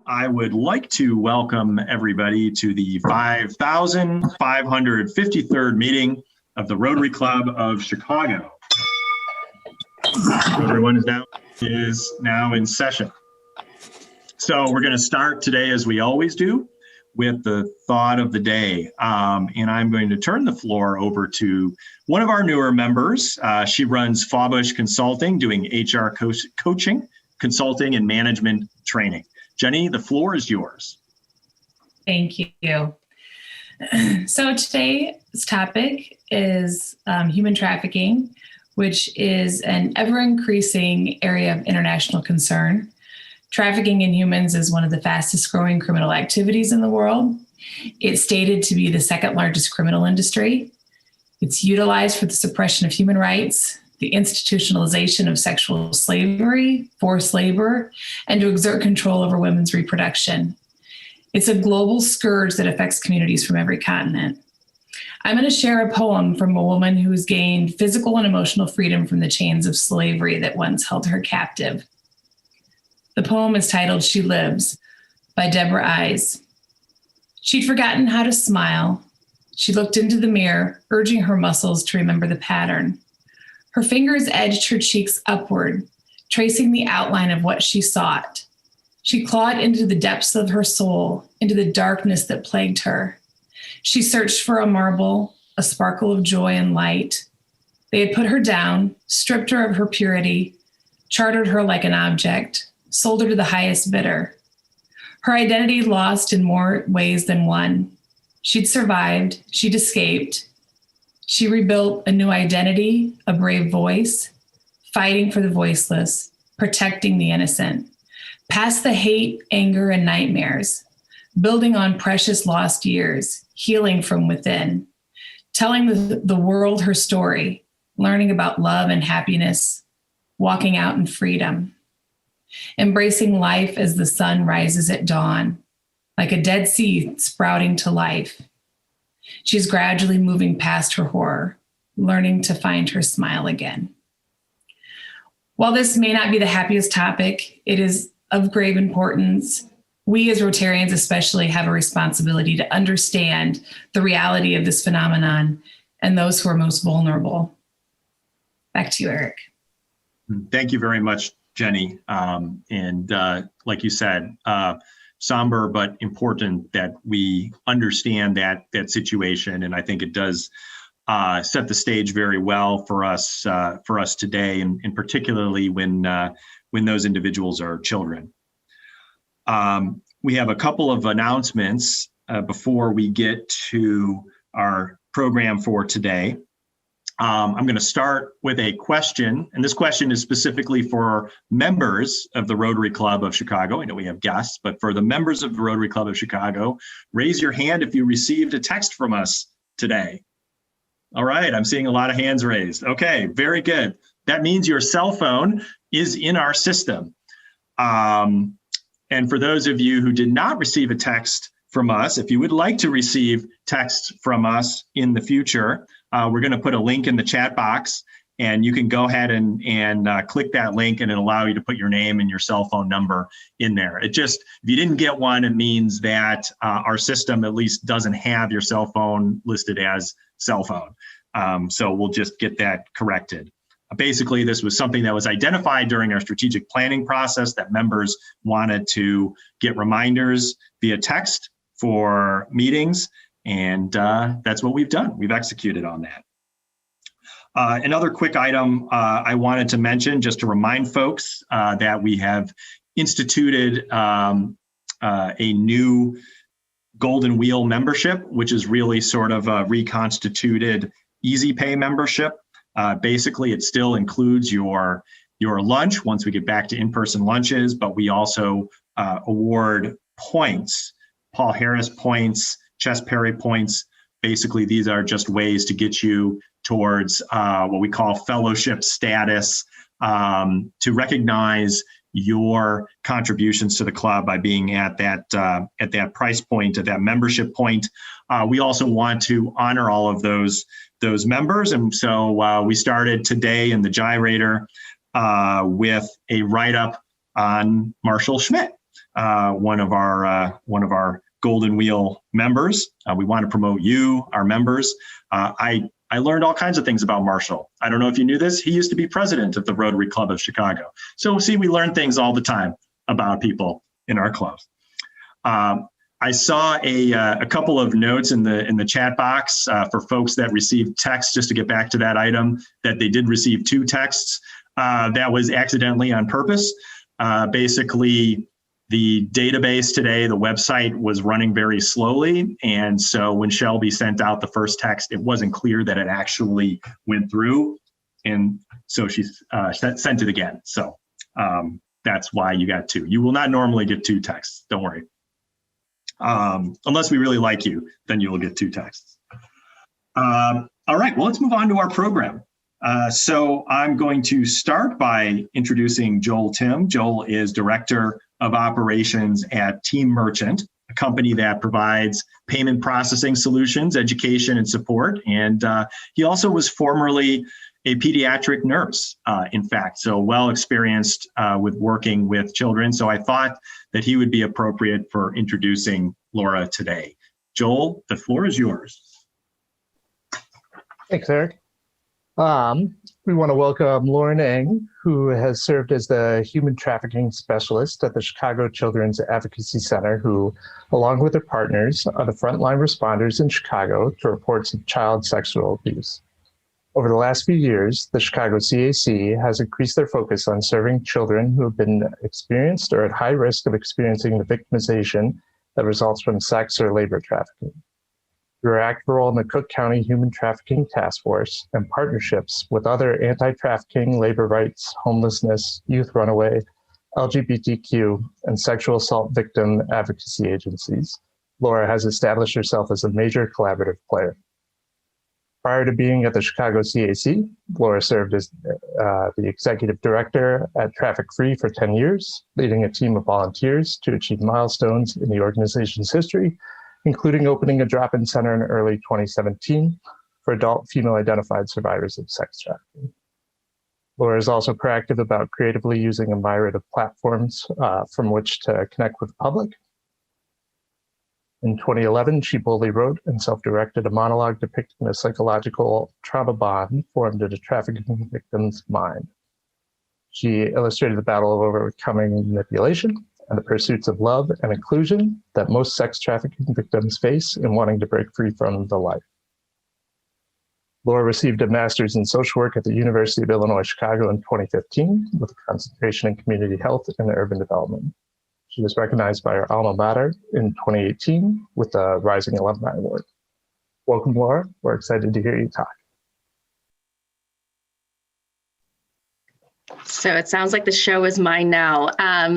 I would like to welcome everybody to the 5,553rd meeting of the Rotary Club of Chicago. Everyone is now in session. So we're going to start today, as we always do, with the thought of the day. And I'm going to turn the floor over to one of our newer members. She runs Fawbush Consulting, doing HR coaching, consulting, and management training. Jenny, the floor is yours. Thank you. So today's topic is human trafficking, which is an ever-increasing area of international concern. Trafficking in humans is one of the fastest growing criminal activities in the world. It's stated to be the second largest criminal industry. It's utilized for the suppression of human rights, the institutionalization of sexual slavery, forced labor, and to exert control over women's reproduction. It's a global scourge that affects communities from every continent. I'm going to share a poem from a woman who has gained physical and emotional freedom from the chains of slavery that once held her captive. The poem is titled "She Lives" by Deborah Eyes. She'd forgotten how to smile. She looked into the mirror, urging her muscles to remember the pattern. Her fingers edged her cheeks upward, tracing the outline of what she sought. She clawed into the depths of her soul, into the darkness that plagued her. She searched for a marble, a sparkle of joy and light. They had put her down, stripped her of her purity, chartered her like an object, sold her to the highest bidder. Her identity lost in more ways than one. She'd survived, she'd escaped. She rebuilt a new identity, a brave voice, fighting for the voiceless, protecting the innocent, past the hate, anger, and nightmares, building on precious lost years, healing from within, telling the world her story, learning about love and happiness, walking out in freedom, embracing life as the sun rises at dawn, like a dead seed sprouting to life. She's gradually moving past her horror, learning to find her smile again. While this may not be the happiest topic, it is of grave importance. We as Rotarians especially have a responsibility to understand the reality of this phenomenon and those who are most vulnerable. Back to you, Eric. Thank you very much, Jenny. Like you said, somber but important that we understand that situation, and I think it does set the stage very well for us today, and particularly when those individuals are children. We have a couple of announcements before we get to our program for today. I'm going to start with a question, and this question is specifically for members of the Rotary Club of Chicago. I know we have guests, but for the members of the Rotary Club of Chicago, raise your hand if you received a text from us today. All right, I'm seeing a lot of hands raised. Okay, very good. That means your cell phone is in our system. And for those of you who did not receive a text from us, if you would like to receive texts from us in the future, we're going to put a link in the chat box, and you can go ahead and click that link, and it'll allow you to put your name and your cell phone number in there. It just, if you didn't get one, it means that our system at least doesn't have your cell phone listed as cell phone. So we'll just get that corrected. Basically, this was something that was identified during our strategic planning process that members wanted to get reminders via text for meetings. And that's what we've done. We've executed on that. Another quick item I wanted to mention, just to remind folks that we have instituted a new Golden Wheel membership, which is really sort of a reconstituted Easy Pay membership. Basically, it still includes your lunch once we get back to in-person lunches, but we also award points, Paul Harris points, Chess Perry points. Basically, these are just ways to get you towards what we call fellowship status, to recognize your contributions to the club by being at that price point, at that membership point. We also want to honor all of those members, and so we started today in the Gyrator with a write-up on Marshall Schmidt. one of our Golden Wheel members. We want to promote you, our members. I learned all kinds of things about Marshall. I don't know if you knew this. He used to be president of the Rotary Club of Chicago. So see, we learn things all the time about people in our clubs. I saw a couple of notes in the chat box for folks that received texts, just to get back to that item, that they did receive 2 texts. That was accidentally on purpose. Basically, the database today, the website was running very slowly. And so when Shelby sent out the first text, it wasn't clear that it actually went through. And so she sent it again. So that's why you got 2. You will not normally get 2 texts, don't worry. Unless we really like you, then you will get 2 texts. All right, well, let's move on to our program. So I'm going to start by introducing Joel Tim. Joel is Director of Operations at Team Merchant, a company that provides payment processing solutions, education, and support. And he also was formerly a pediatric nurse, in fact, so well experienced with working with children. So I thought that he would be appropriate for introducing Laura today. Joel, the floor is yours. Thanks, Eric. We want to welcome Lauren Eng, who has served as the human trafficking specialist at the Chicago Children's Advocacy Center, who, along with their partners, are the frontline responders in Chicago to reports of child sexual abuse. Over the last few years, the Chicago CAC has increased their focus on serving children who have been experienced or at high risk of experiencing the victimization that results from sex or labor trafficking. Through our active role in the Cook County Human Trafficking Task Force and partnerships with other anti-trafficking, labor rights, homelessness, youth runaway, LGBTQ, and sexual assault victim advocacy agencies, Laura has established herself as a major collaborative player. Prior to being at the Chicago CAC, Laura served as the executive director at Traffic Free for 10 years, leading a team of volunteers to achieve milestones in the organization's history, including opening a drop-in center in early 2017 for adult female-identified survivors of sex trafficking. Laura is also proactive about creatively using a myriad of platforms from which to connect with the public. In 2011, she boldly wrote and self-directed a monologue depicting the psychological trauma bond formed in a trafficking victim's mind. She illustrated the battle of overcoming manipulation and the pursuits of love and inclusion that most sex trafficking victims face in wanting to break free from the life. Laura received a master's in social work at the University of Illinois, Chicago in 2015 with a concentration in community health and urban development. She was recognized by her alma mater in 2018 with the Rising Alumni Award. Welcome, Laura. We're excited to hear you talk. So it sounds like the show is mine now.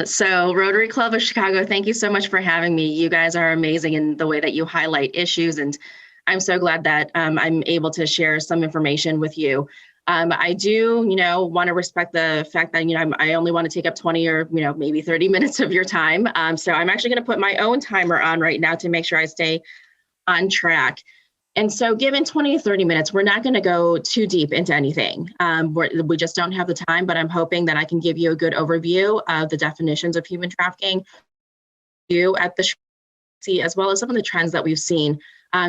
So Rotary Club of Chicago, thank you so much for having me. You guys are amazing in the way that you highlight issues, and I'm so glad that I'm able to share some information with you. I do, want to respect the fact that, I only want to take up 20 or, maybe 30 minutes of your time. So I'm actually going to put my own timer on right now to make sure I stay on track. And so given 20 to 30 minutes, we're not going to go too deep into anything. We just don't have the time, but I'm hoping that I can give you a good overview of the definitions of human trafficking at the CAC, as well as some of the trends that we've seen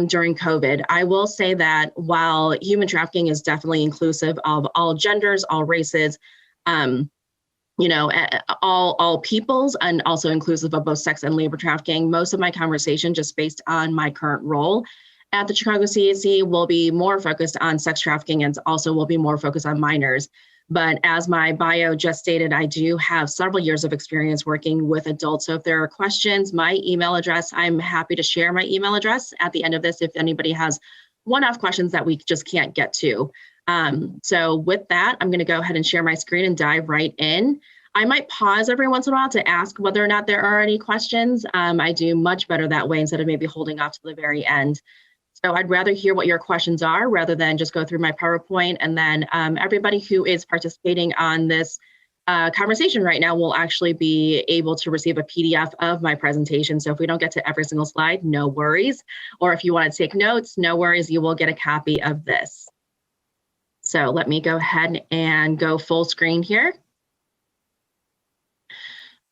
during COVID. I will say that while human trafficking is definitely inclusive of all genders, all races, all peoples, and also inclusive of both sex and labor trafficking, most of my conversation, just based on my current role at the Chicago CAC, will be more focused on sex trafficking and also will be more focused on minors. But as my bio just stated, I do have several years of experience working with adults. So if there are questions, my email address, I'm happy to share my email address at the end of this if anybody has one-off questions that we just can't get to. So with that, I'm going to go ahead and share my screen and dive right in. I might pause every once in a while to ask whether or not there are any questions. I do much better that way instead of maybe holding off to the very end. So I'd rather hear what your questions are rather than just go through my PowerPoint, and then everybody who is participating on this conversation right now will actually be able to receive a PDF of my presentation. So if we don't get to every single slide, no worries. Or if you want to take notes, no worries, you will get a copy of this. So let me go ahead and go full screen here.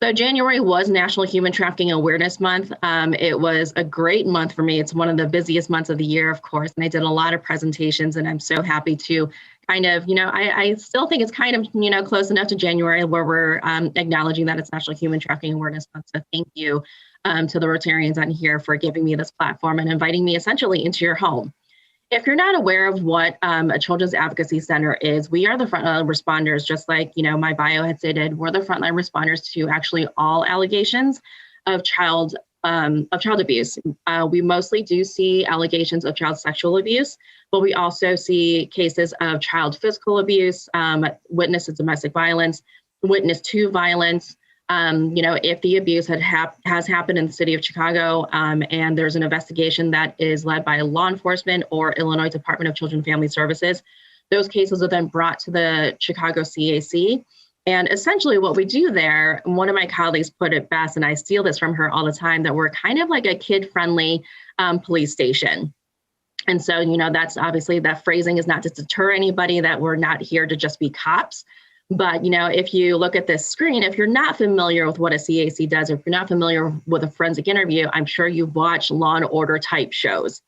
So January was National Human Trafficking Awareness Month. It was a great month for me. It's one of the busiest months of the year, of course, and I did a lot of presentations, and I'm so happy to kind of, I still think it's kind of, close enough to January where we're acknowledging that it's National Human Trafficking Awareness Month. So thank you to the Rotarians on here for giving me this platform and inviting me essentially into your home. If you're not aware of what a Children's Advocacy Center is, we are the frontline responders, just like my bio had stated. We're the frontline responders to actually all allegations of child abuse. We mostly do see allegations of child sexual abuse, but we also see cases of child physical abuse, witness to domestic violence, witness to violence. If the abuse has happened in the city of Chicago and there's an investigation that is led by law enforcement or Illinois Department of Children and Family Services, those cases are then brought to the Chicago CAC. And essentially what we do there, one of my colleagues put it best, and I steal this from her all the time, that we're kind of like a kid-friendly police station. And so, that's obviously, that phrasing is not to deter anybody, that we're not here to just be cops. But, if you look at this screen, if you're not familiar with what a CAC does, or if you're not familiar with a forensic interview, I'm sure you've watched Law and Order type shows.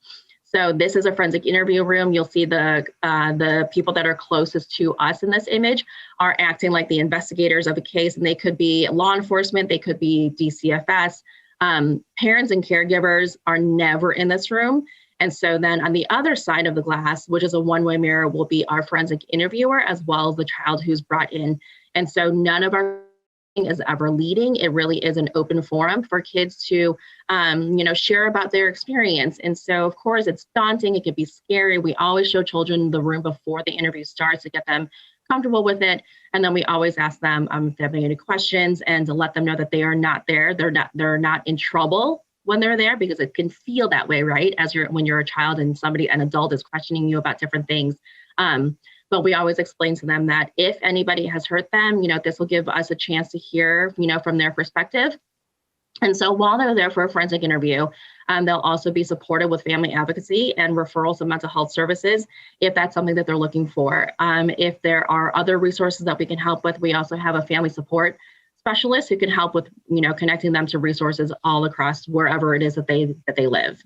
So this is a forensic interview room. You'll see the people that are closest to us in this image are acting like the investigators of a case, and they could be law enforcement, they could be DCFS. Parents and caregivers are never in this room. And so then on the other side of the glass, which is a one-way mirror, will be our forensic interviewer as well as the child who's brought in. And so none of our is ever leading. It really is an open forum for kids to, share about their experience. And so, of course, it's daunting. It can be scary. We always show children the room before the interview starts to get them comfortable with it. And then we always ask them if they have any questions and to let them know that they are not there. They're not in trouble when they're there, because it can feel that way, right? When you're a child and an adult is questioning you about different things. But we always explain to them that if anybody has hurt them, this will give us a chance to hear, from their perspective. And so while they're there for a forensic interview, they'll also be supported with family advocacy and referrals of mental health services, if that's something that they're looking for. If there are other resources that we can help with, we also have a family support specialist who can help with, connecting them to resources all across wherever it is that they live.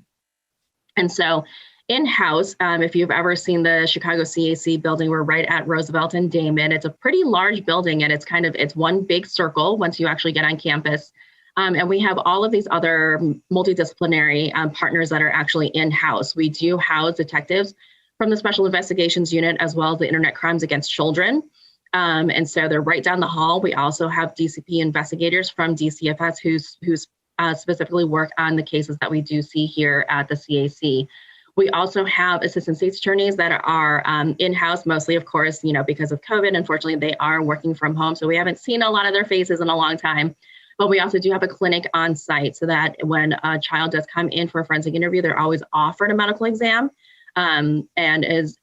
And so in-house, if you've ever seen the Chicago CAC building, we're right at Roosevelt and Damon. It's a pretty large building, and it's one big circle once you actually get on campus. And we have all of these other multidisciplinary partners that are actually in-house. We do house detectives from the Special Investigations Unit, as well as the Internet Crimes Against Children. And so they're right down the hall. We also have DCP investigators from DCFS who specifically work on the cases that we do see here at the CAC. We also have assistant state's attorneys that are in-house, mostly, of course, because of COVID. Unfortunately, they are working from home, so we haven't seen a lot of their faces in a long time. But we also do have a clinic on site, so that when a child does come in for a forensic interview, they're always offered a medical exam. And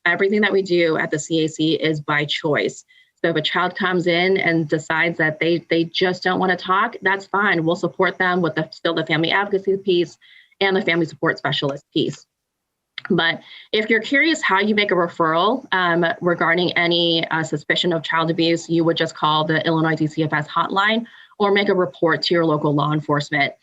everything that we do at the CAC is by choice. So if a child comes in and decides that they just don't want to talk, that's fine. We'll support them with still the family advocacy piece and the family support specialist piece. But if you're curious how you make a referral regarding any suspicion of child abuse, you would just call the Illinois DCFS hotline or make a report to your local law enforcement.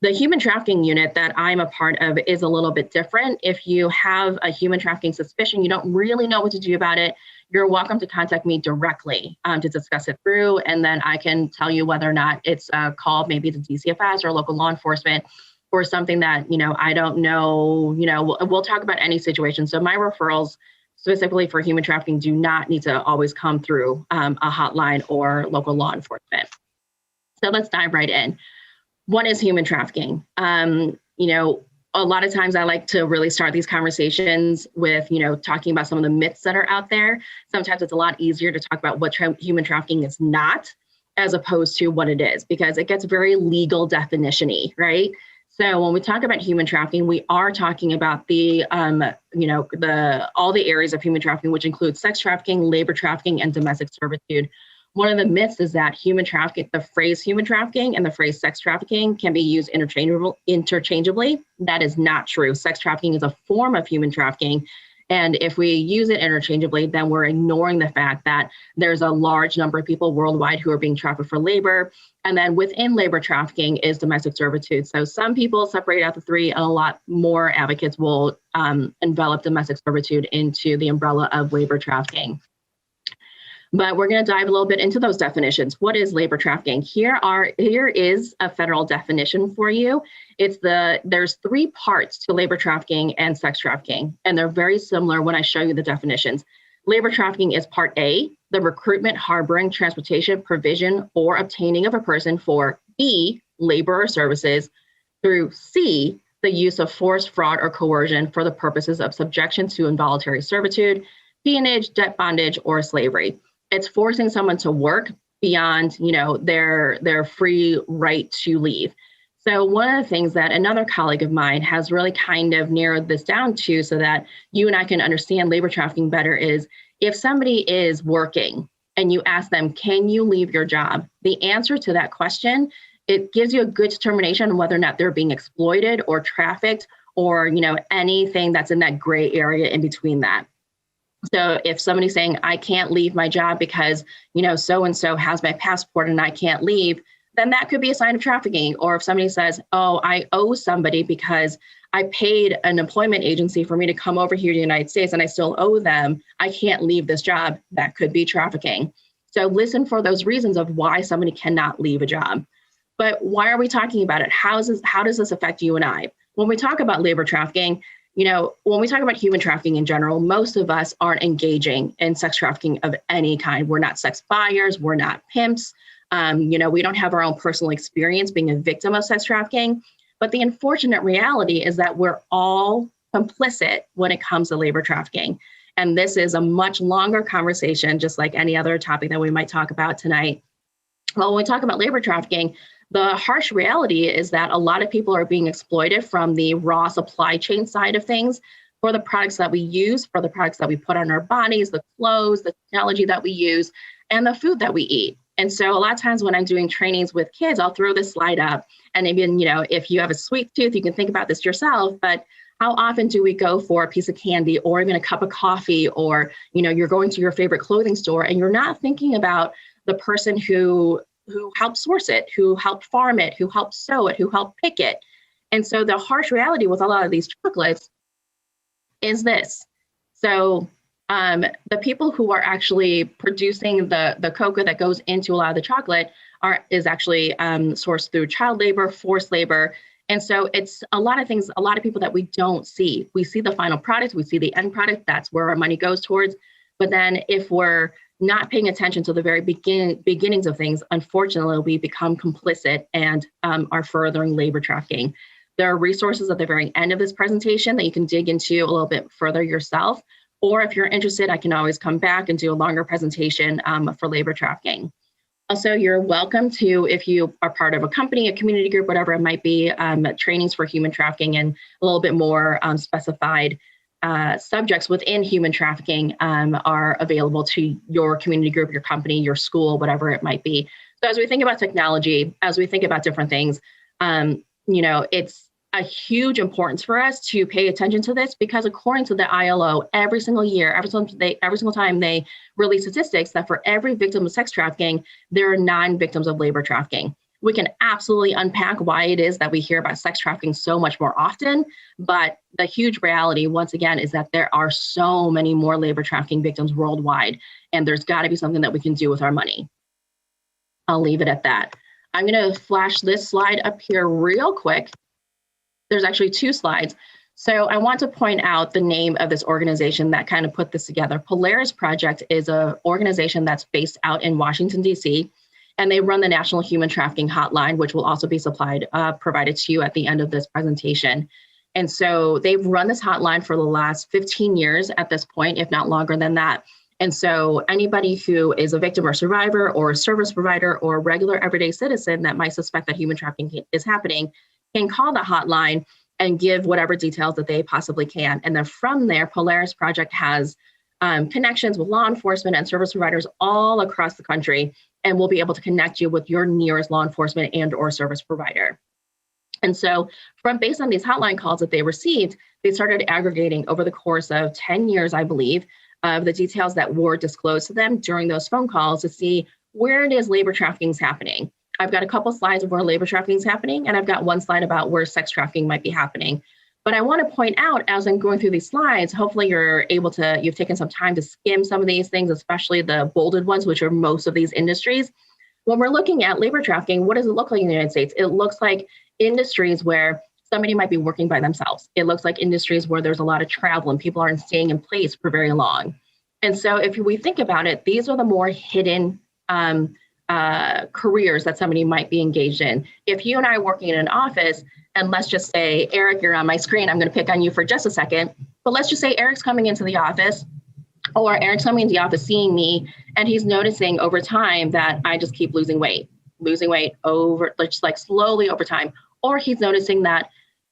The human trafficking unit that I'm a part of is a little bit different. If you have a human trafficking suspicion, you don't really know what to do about it, you're welcome to contact me directly to discuss it through. And then I can tell you whether or not it's called maybe to DCFS or local law enforcement, or something that, I don't know, we'll talk about any situation. So my referrals specifically for human trafficking do not need to always come through a hotline or local law enforcement. So let's dive right in. What is human trafficking? A lot of times I like to really start these conversations with, talking about some of the myths that are out there. Sometimes it's a lot easier to talk about what human trafficking is not, as opposed to what it is, because it gets very legal definition-y, right? So when we talk about human trafficking, we are talking about the, all the areas of human trafficking, which include sex trafficking, labor trafficking, and domestic servitude. One of the myths is that human trafficking, the phrase human trafficking and the phrase sex trafficking can be used interchangeably. That is not true. Sex trafficking is a form of human trafficking, And if we use it interchangeably, then we're ignoring the fact that there's a large number of people worldwide who are being trafficked for labor. And then within labor trafficking is domestic servitude. So some people separate out the three, and a lot more advocates will envelop domestic servitude into the umbrella of labor trafficking. But we're going to dive a little bit into those definitions. What is labor trafficking? Here is a federal definition for you. There's three parts to labor trafficking and sex trafficking, and they're very similar when I show you the definitions. Labor trafficking is part A, the recruitment, harboring, transportation, provision, or obtaining of a person for B, labor or services, through C, the use of force, fraud, or coercion for the purposes of subjection to involuntary servitude, peonage, debt bondage, or slavery. It's forcing someone to work beyond, their free right to leave. So one of the things that another colleague of mine has really kind of narrowed this down to so that you and I can understand labor trafficking better is if somebody is working and you ask them, can you leave your job? The answer to that question, it gives you a good determination on whether or not they're being exploited or trafficked or, anything that's in that gray area in between that. So if somebody's saying, I can't leave my job because, so-and-so has my passport and I can't leave, then that could be a sign of trafficking. Or if somebody says, oh, I owe somebody because I paid an employment agency for me to come over here to the United States and I still owe them, I can't leave this job, that could be trafficking. So listen for those reasons of why somebody cannot leave a job. But why are we talking about it? How does this affect you and I? When we talk about labor trafficking, when we talk about human trafficking in general, most of us aren't engaging in sex trafficking of any kind. We're not sex buyers, we're not pimps. We don't have our own personal experience being a victim of sex trafficking. But the unfortunate reality is that we're all complicit when it comes to labor trafficking. And this is a much longer conversation, just like any other topic that we might talk about tonight. Well, when we talk about labor trafficking, the harsh reality is that a lot of people are being exploited from the raw supply chain side of things for the products that we use, for the products that we put on our bodies, the clothes, the technology that we use, and the food that we eat. And so a lot of times when I'm doing trainings with kids, I'll throw this slide up. And even, if you have a sweet tooth, you can think about this yourself. But how often do we go for a piece of candy or even a cup of coffee or, you're going to your favorite clothing store and you're not thinking about the person who helped source it, who helped farm it, who helped sew it, who helped pick it. And so the harsh reality with a lot of these chocolates is this. So the people who are actually producing the cocoa that goes into a lot of the chocolate is actually sourced through child labor, forced labor. And so it's a lot of things, a lot of people that we don't see. We see the final product, we see the end product, that's where our money goes towards. But then if we're not paying attention to the very beginnings of things, unfortunately, we become complicit and are furthering labor trafficking. There are resources at the very end of this presentation that you can dig into a little bit further yourself. Or if you're interested, I can always come back and do a longer presentation for labor trafficking. Also, you're welcome to, if you are part of a company, a community group, whatever it might be, trainings for human trafficking and a little bit more specified subjects within human trafficking are available to your community group, your company, your school, whatever it might be. So as we think about technology, as we think about different things, it's a huge importance for us to pay attention to this because according to the ILO, every single year, every single time they release statistics that for every victim of sex trafficking, there are 9 victims of labor trafficking. We can absolutely unpack why it is that we hear about sex trafficking so much more often, but the huge reality, once again, is that there are so many more labor trafficking victims worldwide, and there's got to be something that we can do with our money. I'll leave it at that. I'm going to flash this slide up here real quick. There's actually 2 slides. So I want to point out the name of this organization that kind of put this together. Polaris Project is an organization that's based out in Washington, D.C., and they run the National Human Trafficking Hotline, which will also be provided to you at the end of this presentation. And so they've run this hotline for the last 15 years at this point, if not longer than that. And so anybody who is a victim or survivor or a service provider or a regular everyday citizen that might suspect that human trafficking is happening can call the hotline and give whatever details that they possibly can. And then from there, Polaris Project has connections with law enforcement and service providers all across the country, and we'll be able to connect you with your nearest law enforcement and or service provider. And so based on these hotline calls that they received, they started aggregating over the course of 10 years, I believe, of the details that were disclosed to them during those phone calls to see where it is labor trafficking is happening. I've got a couple slides of where labor trafficking is happening, and I've got one slide about where sex trafficking might be happening. But I want to point out, as I'm going through these slides, hopefully you've taken some time to skim some of these things, especially the bolded ones, which are most of these industries. When we're looking at labor trafficking, what does it look like in the United States? It looks like industries where somebody might be working by themselves. It looks like industries where there's a lot of travel and people aren't staying in place for very long. And so if we think about it, these are the more hidden careers that somebody might be engaged in. If you and I are working in an office, and let's just say, Eric, you're on my screen, I'm going to pick on you for just a second, but let's just say Eric's coming into the office, or Eric's coming into the office seeing me, and he's noticing over time that I just keep losing weight over, just like slowly over time. Or he's noticing that,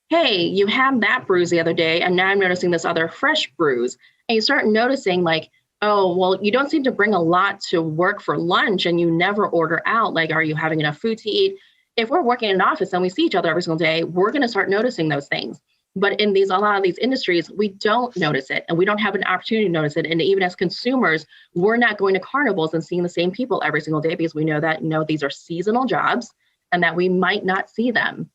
hey, you had that bruise the other day, and now I'm noticing this other fresh bruise. And you start noticing like, oh, well, you don't seem to bring a lot to work for lunch and you never order out. Like, are you having enough food to eat? If we're working in an office and we see each other every single day, we're going to start noticing those things. But in a lot of these industries, we don't notice it, and we don't have an opportunity to notice it. And even as consumers, we're not going to carnivals and seeing the same people every single day because we know that, these are seasonal jobs and that we might not see them.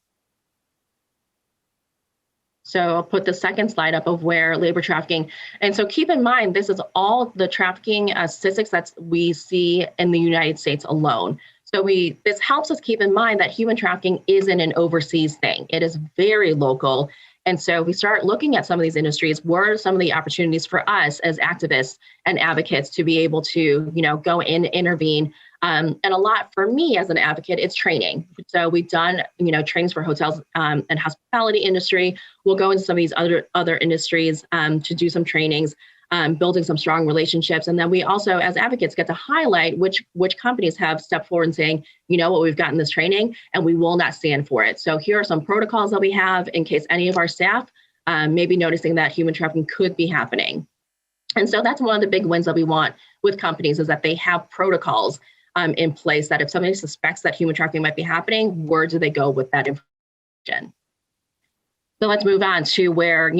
So I'll put the second slide up of where labor trafficking. And so keep in mind, this is all the trafficking statistics that we see in the United States alone. So this helps us keep in mind that human trafficking isn't an overseas thing. It is very local. And so we start looking at some of these industries. What are some of the opportunities for us as activists and advocates to be able to, go in, intervene? And a lot for me as an advocate, it's training. So we've done, trainings for hotels and hospitality industry. We'll go into some of these other industries to do some trainings, building some strong relationships. And then we also, as advocates, get to highlight which companies have stepped forward and saying, what we've gotten this training, and we will not stand for it. So here are some protocols that we have in case any of our staff may be noticing that human trafficking could be happening. And so that's one of the big wins that we want with companies, is that they have protocols in place that if somebody suspects that human trafficking might be happening, where do they go with that information? So let's move on to where,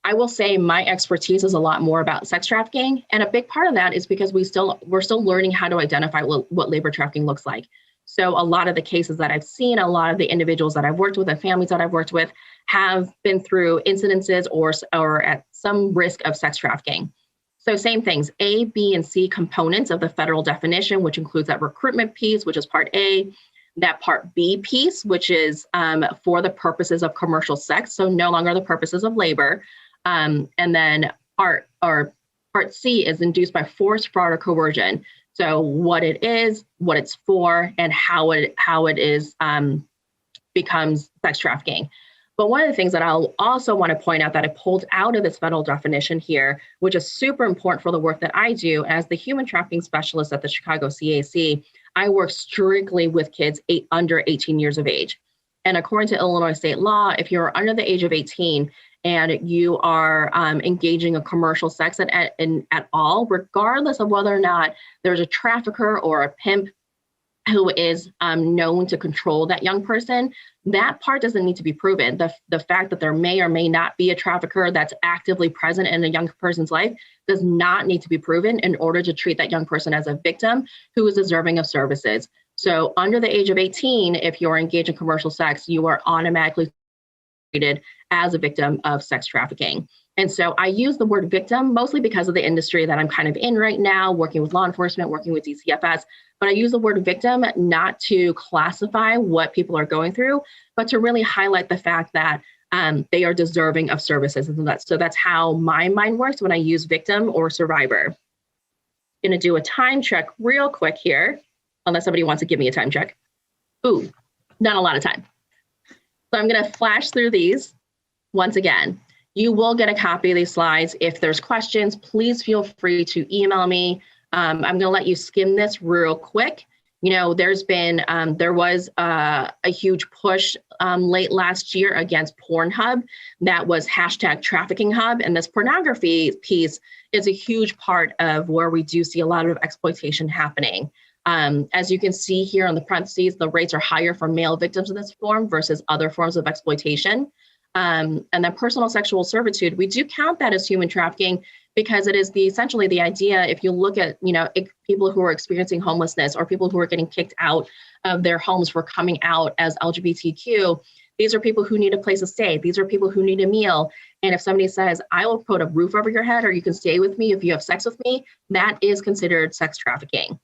I will say my expertise is a lot more about sex trafficking. And a big part of that is because we're still learning how to identify what labor trafficking looks like. So a lot of the cases that I've seen, a lot of the individuals that I've worked with and families that I've worked with have been through incidences or at some risk of sex trafficking. So same things, A, B, and C components of the federal definition, which includes that recruitment piece, which is part A, that part B piece, which is for the purposes of commercial sex, so no longer the purposes of labor. And then part C is induced by force, fraud, or coercion. So what it is, what it's for, and how it is becomes sex trafficking. But one of the things that I'll also want to point out that I pulled out of this federal definition here, which is super important for the work that I do as the human trafficking specialist at the Chicago CAC, I work strictly with kids under 18 years of age. And according to Illinois state law, if you're under the age of 18 and you are engaging in commercial sex at all, regardless of whether or not there's a trafficker or a pimp who is known to control that young person, that part doesn't need to be proven. The fact that there may or may not be a trafficker that's actively present in a young person's life does not need to be proven in order to treat that young person as a victim who is deserving of services. So under the age of 18, if you're engaged in commercial sex, you are automatically treated as a victim of sex trafficking. And so I use the word victim mostly because of the industry that I'm kind of in right now, working with law enforcement, working with DCFS. But I use the word victim not to classify what people are going through, but to really highlight the fact that they are deserving of services. And so that's how my mind works when I use victim or survivor. I'm going to do a time check real quick here, unless somebody wants to give me a time check. Ooh, not a lot of time. So I'm going to flash through these once again. You will get a copy of these slides. If there's questions, please feel free to email me. I'm going to let you skim this real quick. There was a huge push late last year against Pornhub that was #TraffickingHub. And this pornography piece is a huge part of where we do see a lot of exploitation happening. As you can see here on the parentheses, the rates are higher for male victims of this form versus other forms of exploitation. And then personal sexual servitude, we do count that as human trafficking because it is essentially the idea, if you look at, people who are experiencing homelessness or people who are getting kicked out of their homes for coming out as LGBTQ, these are people who need a place to stay. These are people who need a meal. And if somebody says, I will put a roof over your head or you can stay with me if you have sex with me, that is considered sex trafficking.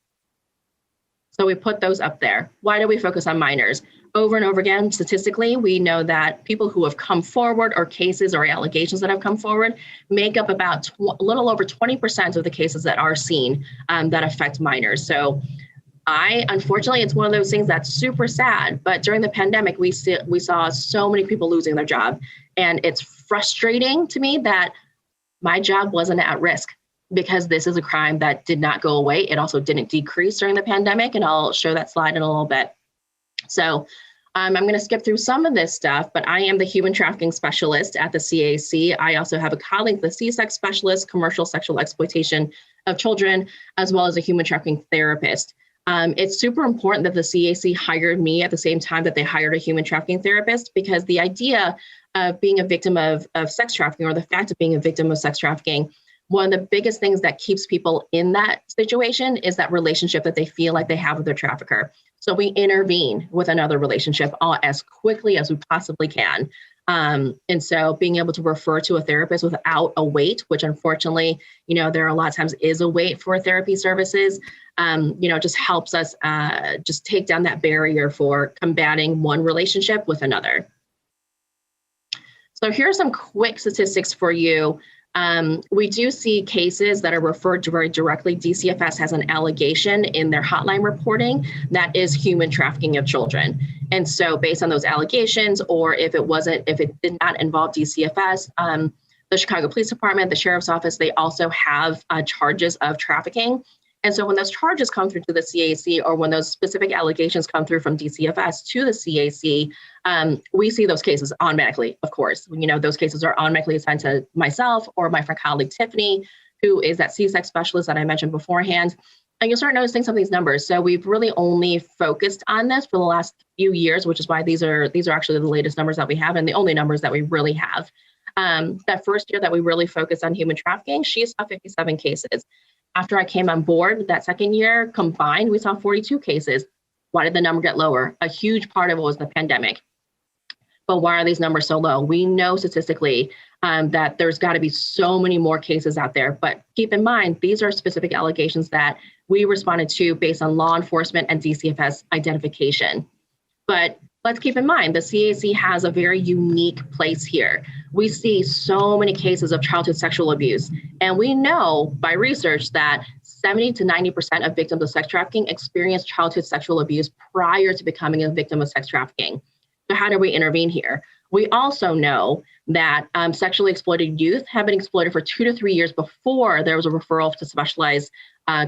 So we put those up there. Why do we focus on minors? Over and over again, statistically, we know that people who have come forward or cases or allegations that have come forward make up about a little over 20% of the cases that are seen that affect minors. So unfortunately, it's one of those things that's super sad, but during the pandemic, we saw so many people losing their job. And it's frustrating to me that my job wasn't at risk because this is a crime that did not go away. It also didn't decrease during the pandemic, and I'll show that slide in a little bit. So I'm going to skip through some of this stuff, but I am the human trafficking specialist at the CAC. I also have a colleague, the C-sex specialist, commercial sexual exploitation of children, as well as a human trafficking therapist. It's super important that the CAC hired me at the same time that they hired a human trafficking therapist, because the idea of being a victim of sex trafficking, or the fact of being a victim of sex trafficking, one of the biggest things that keeps people in that situation is that relationship that they feel like they have with their trafficker. So we intervene with another relationship as quickly as we possibly can. And so being able to refer to a therapist without a wait, which unfortunately, there are a lot of times is a wait for therapy services, just helps us just take down that barrier for combating one relationship with another. So here are some quick statistics for you. We do see cases that are referred to very directly. DCFS has an allegation in their hotline reporting that is human trafficking of children. And so based on those allegations, or if it did not involve DCFS, the Chicago Police Department, the Sheriff's Office, they also have charges of trafficking. And so when those charges come through to the CAC, or when those specific allegations come through from DCFS to the CAC, we see those cases automatically, of course. Those cases are automatically assigned to myself or my friend colleague Tiffany, who is that C-sex specialist that I mentioned beforehand. And you'll start noticing some of these numbers. So we've really only focused on this for the last few years, which is why these are actually the latest numbers that we have and the only numbers that we really have. That first year that we really focused on human trafficking, she saw 57 cases. After I came on board, that second year combined, we saw 42 cases. Why did the number get lower? A huge part of it was the pandemic. But why are these numbers so low? We know statistically that there's got to be so many more cases out there. But keep in mind, these are specific allegations that we responded to based on law enforcement and DCFS identification. But let's keep in mind, the CAC has a very unique place here. We see so many cases of childhood sexual abuse. And we know by research that 70 to 90% of victims of sex trafficking experience childhood sexual abuse prior to becoming a victim of sex trafficking. So how do we intervene here? We also know that sexually exploited youth have been exploited for 2 to 3 years before there was a referral to specialized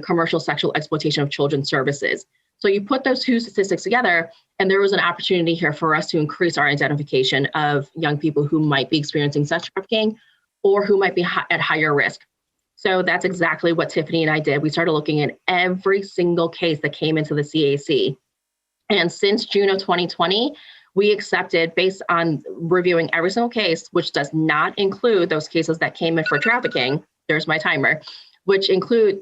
commercial sexual exploitation of children services. So you put those two statistics together, and there was an opportunity here for us to increase our identification of young people who might be experiencing sex trafficking or who might be at higher risk. So that's exactly what Tiffany and I did. We started looking at every single case that came into the CAC. And since June of 2020, we accepted, based on reviewing every single case, which does not include those cases that came in for trafficking, there's my timer, which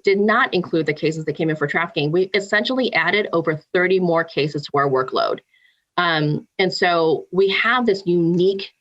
did not include the cases that came in for trafficking. We essentially added over 30 more cases to our workload. And so we have this unique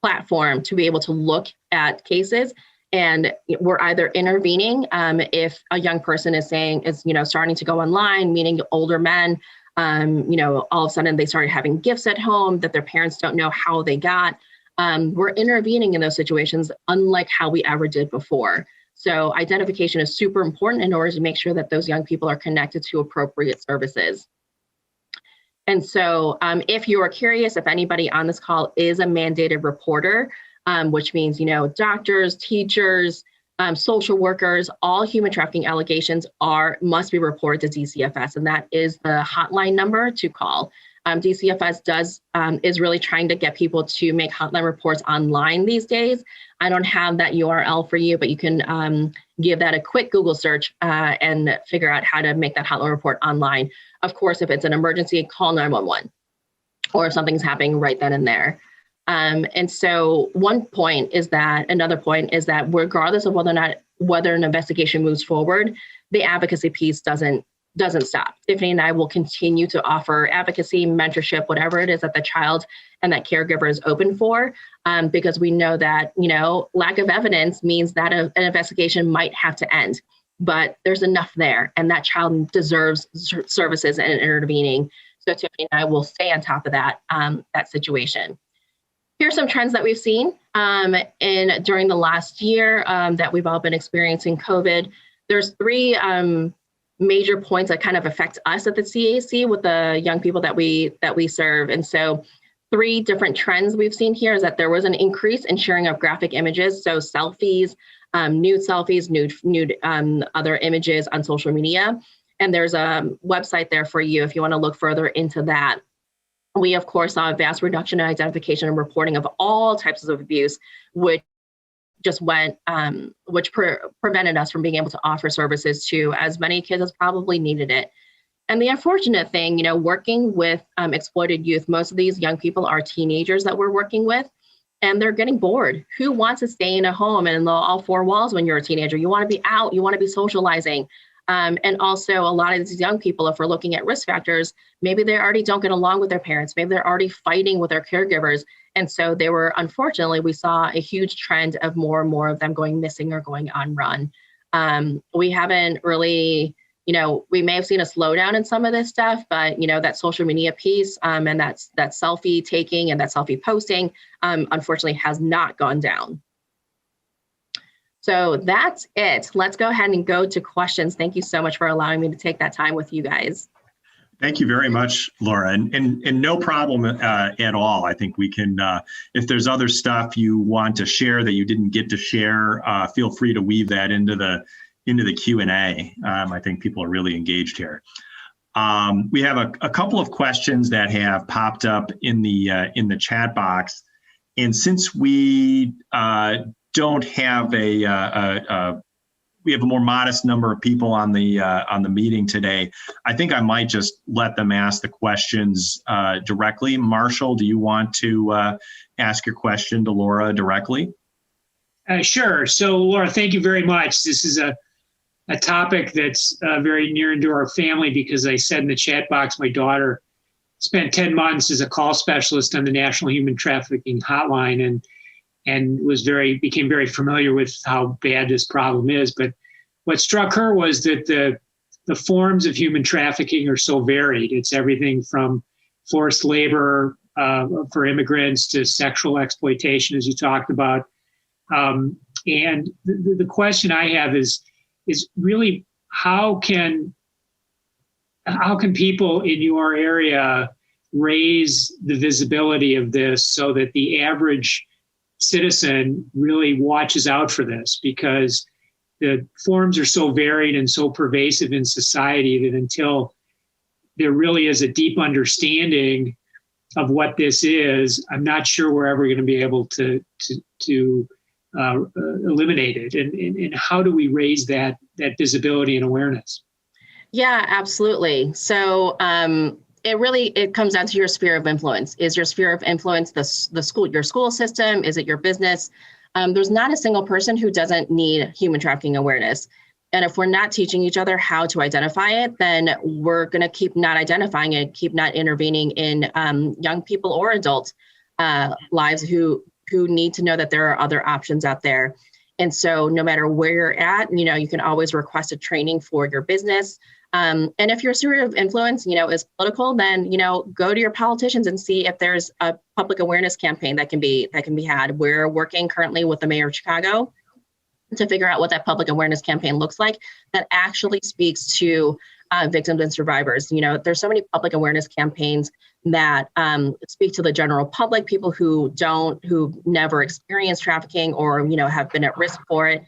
platform to be able to look at cases, and we're either intervening if a young person is starting to go online, meaning older men, all of a sudden they started having gifts at home that their parents don't know how they got. We're intervening in those situations, unlike how we ever did before. So identification is super important in order to make sure that those young people are connected to appropriate services. And so if you are curious, if anybody on this call is a mandated reporter, which means, doctors, teachers, social workers, all human trafficking allegations must be reported to DCFS, and that is the hotline number to call. DCFS is really trying to get people to make hotline reports online these days. I don't have that URL for you, but you can give that a quick Google search and figure out how to make that hotline report online. Of course, if it's an emergency, call 911, or if something's happening right then and there. And so another point is that regardless of whether an investigation moves forward, the advocacy piece doesn't stop. Tiffany and I will continue to offer advocacy, mentorship, whatever it is that the child and that caregiver is open for, because we know that, lack of evidence means that an investigation might have to end, but there's enough there, and that child deserves services and intervening. So Tiffany and I will stay on top of that situation. Here's some trends that we've seen during the last year that we've all been experiencing COVID. There's three major points that kind of affect us at the CAC with the young people that we serve. And so three different trends we've seen here is that there was an increase in sharing of graphic images, so selfies, nude selfies, nude other images on social media. And there's a website there for you if you want to look further into that. We, of course, saw a vast reduction in identification and reporting of all types of abuse, which prevented us from being able to offer services to as many kids as probably needed it. And the unfortunate thing, working with exploited youth, most of these young people are teenagers that we're working with, and they're getting bored. Who wants to stay in a home and all four walls when you're a teenager? You want to be out, you want to be socializing. And also a lot of these young people, if we're looking at risk factors, maybe they already don't get along with their parents. Maybe they're already fighting with their caregivers. And so unfortunately, we saw a huge trend of more and more of them going missing or going on run. We haven't really, we may have seen a slowdown in some of this stuff, but that social media piece and that selfie taking and that selfie posting, unfortunately has not gone down. So that's it. Let's go ahead and go to questions. Thank you so much for allowing me to take that time with you guys. Thank you very much, Laura, and no problem at all. I think we can, if there's other stuff you want to share that you didn't get to share, feel free to weave that into the Q&A. I think people are really engaged here. We have a couple of questions that have popped up in the chat box, and since we don't have we have a more modest number of people on the meeting today, I think I might just let them ask the questions directly. Marshall, do you want to ask your question to Laura directly? Sure. So Laura, thank you very much. This is a topic that's very near and dear to our family, because I said in the chat box, my daughter spent 10 months as a call specialist on the National Human Trafficking Hotline, and became very familiar with how bad this problem is. But what struck her was that the forms of human trafficking are so varied. It's everything from forced labor for immigrants to sexual exploitation, as you talked about. And the question I have is really how can people in your area raise the visibility of this so that the average citizen really watches out for this, because the forms are so varied and so pervasive in society that until there really is a deep understanding of what this is, I'm not sure we're ever going to be able to eliminate it. And how do we raise that visibility and awareness? Yeah, absolutely. So it comes down to your sphere of influence. Is your sphere of influence your school system? Is it your business? There's not a single person who doesn't need human trafficking awareness. And if we're not teaching each other how to identify it, then we're going to keep not identifying it, keep not intervening in young people or adult lives who need to know that there are other options out there. And so no matter where you're at, you can always request a training for your business. And if your sphere of influence, is political, then, go to your politicians and see if there's a public awareness campaign that can be had. We're working currently with the mayor of Chicago to figure out what that public awareness campaign looks like that actually speaks to victims and survivors. There's so many public awareness campaigns that speak to the general public, people who never experienced trafficking or, have been at risk for it.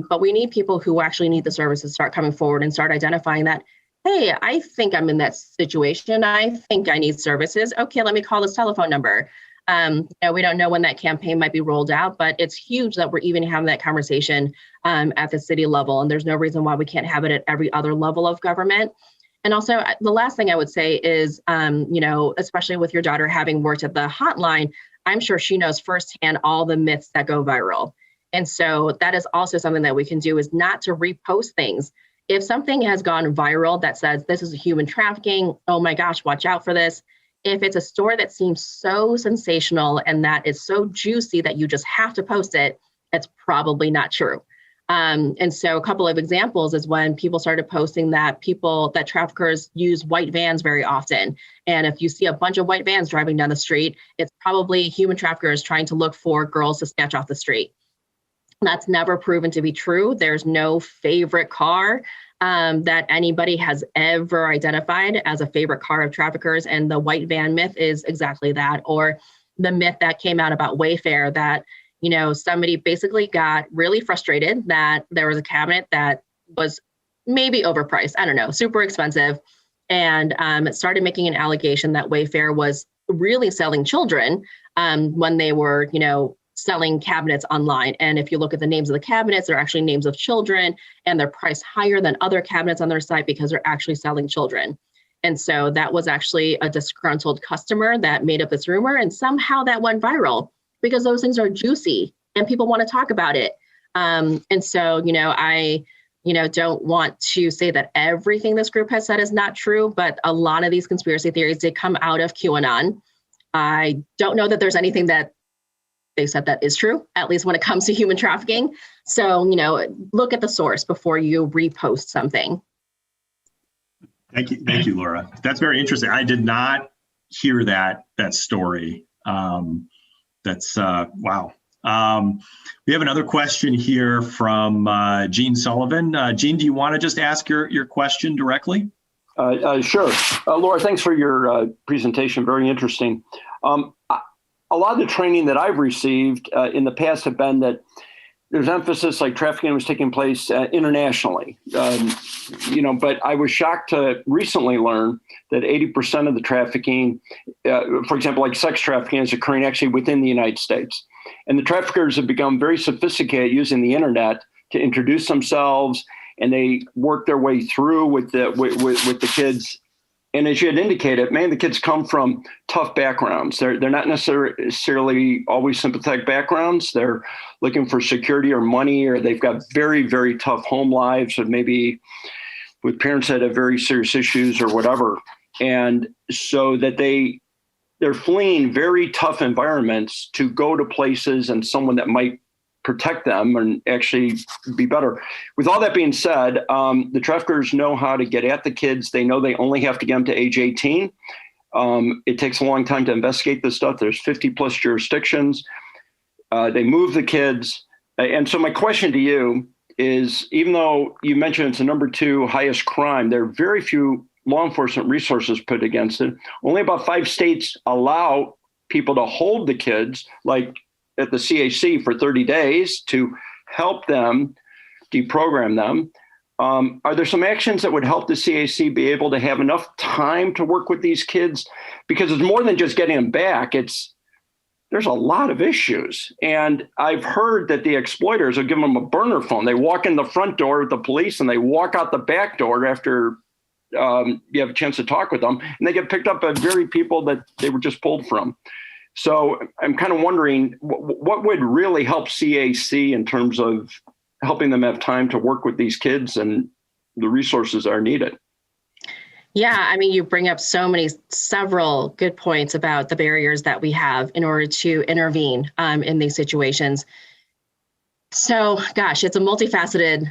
But we need people who actually need the services start coming forward and start identifying that, hey, I think I'm in that situation. I think I need services. Okay, let me call this telephone number. We don't know when that campaign might be rolled out, but it's huge that we're even having that conversation at the city level. And there's no reason why we can't have it at every other level of government. And also, the last thing I would say is, especially with your daughter having worked at the Hotline, I'm sure she knows firsthand all the myths that go viral. And so that is also something that we can do, is not to repost things. If something has gone viral that says this is human trafficking, oh my gosh, watch out for this. If it's a story that seems so sensational and that is so juicy that you just have to post it, it's probably not true. And so a couple of examples is when people started posting that traffickers use white vans very often. And if you see a bunch of white vans driving down the street, it's probably human traffickers trying to look for girls to snatch off the street. That's never proven to be true. There's no favorite car that anybody has ever identified as a favorite car of traffickers. And the white van myth is exactly that. Or the myth that came out about Wayfair that, somebody basically got really frustrated that there was a cabinet that was maybe overpriced. I don't know, super expensive. And started making an allegation that Wayfair was really selling children when they were, selling cabinets online. And if you look at the names of the cabinets, they're actually names of children, and they're priced higher than other cabinets on their site because they're actually selling children. And so that was actually a disgruntled customer that made up this rumor, and somehow that went viral because those things are juicy and people want to talk about it. And so, I don't want to say that everything this group has said is not true, but a lot of these conspiracy theories did come out of QAnon. I don't know that there's anything that they said that is true, at least when it comes to human trafficking. So, look at the source before you repost something. Thank you, Laura. That's very interesting. I did not hear that story. That's wow. We have another question here from Gene Sullivan. Gene, do you want to just ask your question directly? Sure. Laura, thanks for your presentation. Very interesting. A lot of the training that I've received in the past have been that there's emphasis like trafficking was taking place internationally, but I was shocked to recently learn that 80% of the trafficking, for example, like sex trafficking, is occurring actually within the United States. And the traffickers have become very sophisticated using the internet to introduce themselves, and they work their way through with the kids. And as you had indicated, the kids come from tough backgrounds. They're not necessarily always sympathetic backgrounds. They're looking for security or money, or they've got very, very tough home lives, or maybe with parents that have very serious issues or whatever. And so that they're fleeing very tough environments to go to places and someone that might protect them and actually be better. With all that being said, the traffickers know how to get at the kids. They know they only have to get them to age 18. It takes a long time to investigate this stuff. There's 50 plus jurisdictions. They move the kids. And so my question to you is, even though you mentioned it's the number 2 highest crime, there are very few law enforcement resources put against it. Only about 5 states allow people to hold the kids, like at the CAC, for 30 days to help them deprogram them. Are there some actions that would help the CAC be able to have enough time to work with these kids? Because it's more than just getting them back. There's a lot of issues. And I've heard that the exploiters are giving them a burner phone. They walk in the front door with the police and they walk out the back door after you have a chance to talk with them, and they get picked up by very people that they were just pulled from. So I'm kind of wondering what would really help CAC in terms of helping them have time to work with these kids and the resources that are needed. Yeah, you bring up several good points about the barriers that we have in order to intervene in these situations. So, gosh, it's a multifaceted